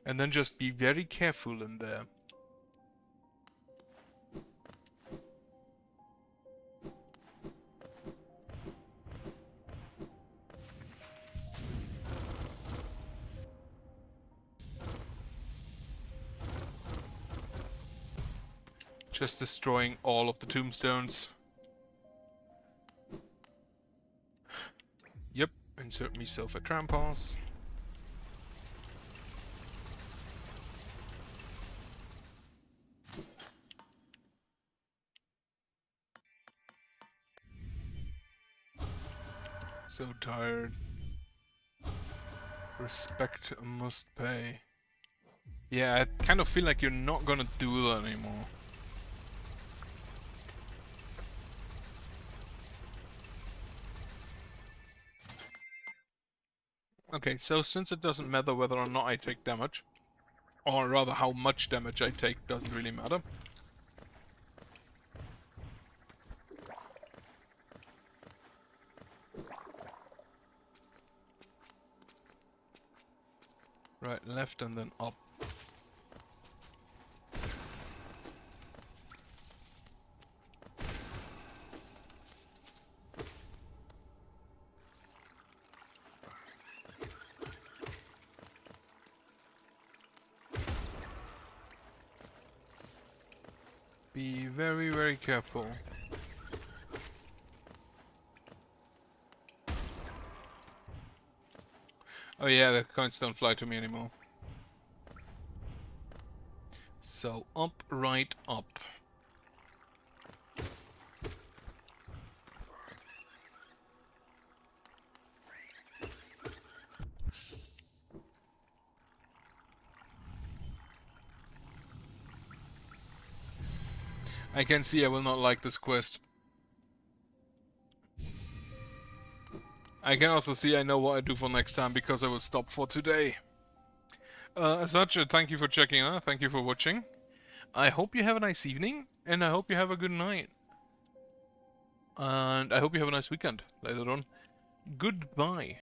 [SPEAKER 1] and then just be very careful in there. Just destroying all of the tombstones. Yep, insert myself a tram pass. So tired. Respect must pay. Yeah, I kind of feel like you're not gonna do that anymore. Okay, so since it doesn't matter whether or not I take damage, or rather how much damage I take doesn't really matter. Right, left and then up. Be very, very careful. Oh yeah, the coins don't fly to me anymore. So, up, right, up. I can see I will not like this quest. I can also see I know what I do for next time because I will stop for today. As such, thank you for checking out, thank you for watching. I hope you have a nice evening, and I hope you have a good night. And I hope you have a nice weekend later on. Goodbye.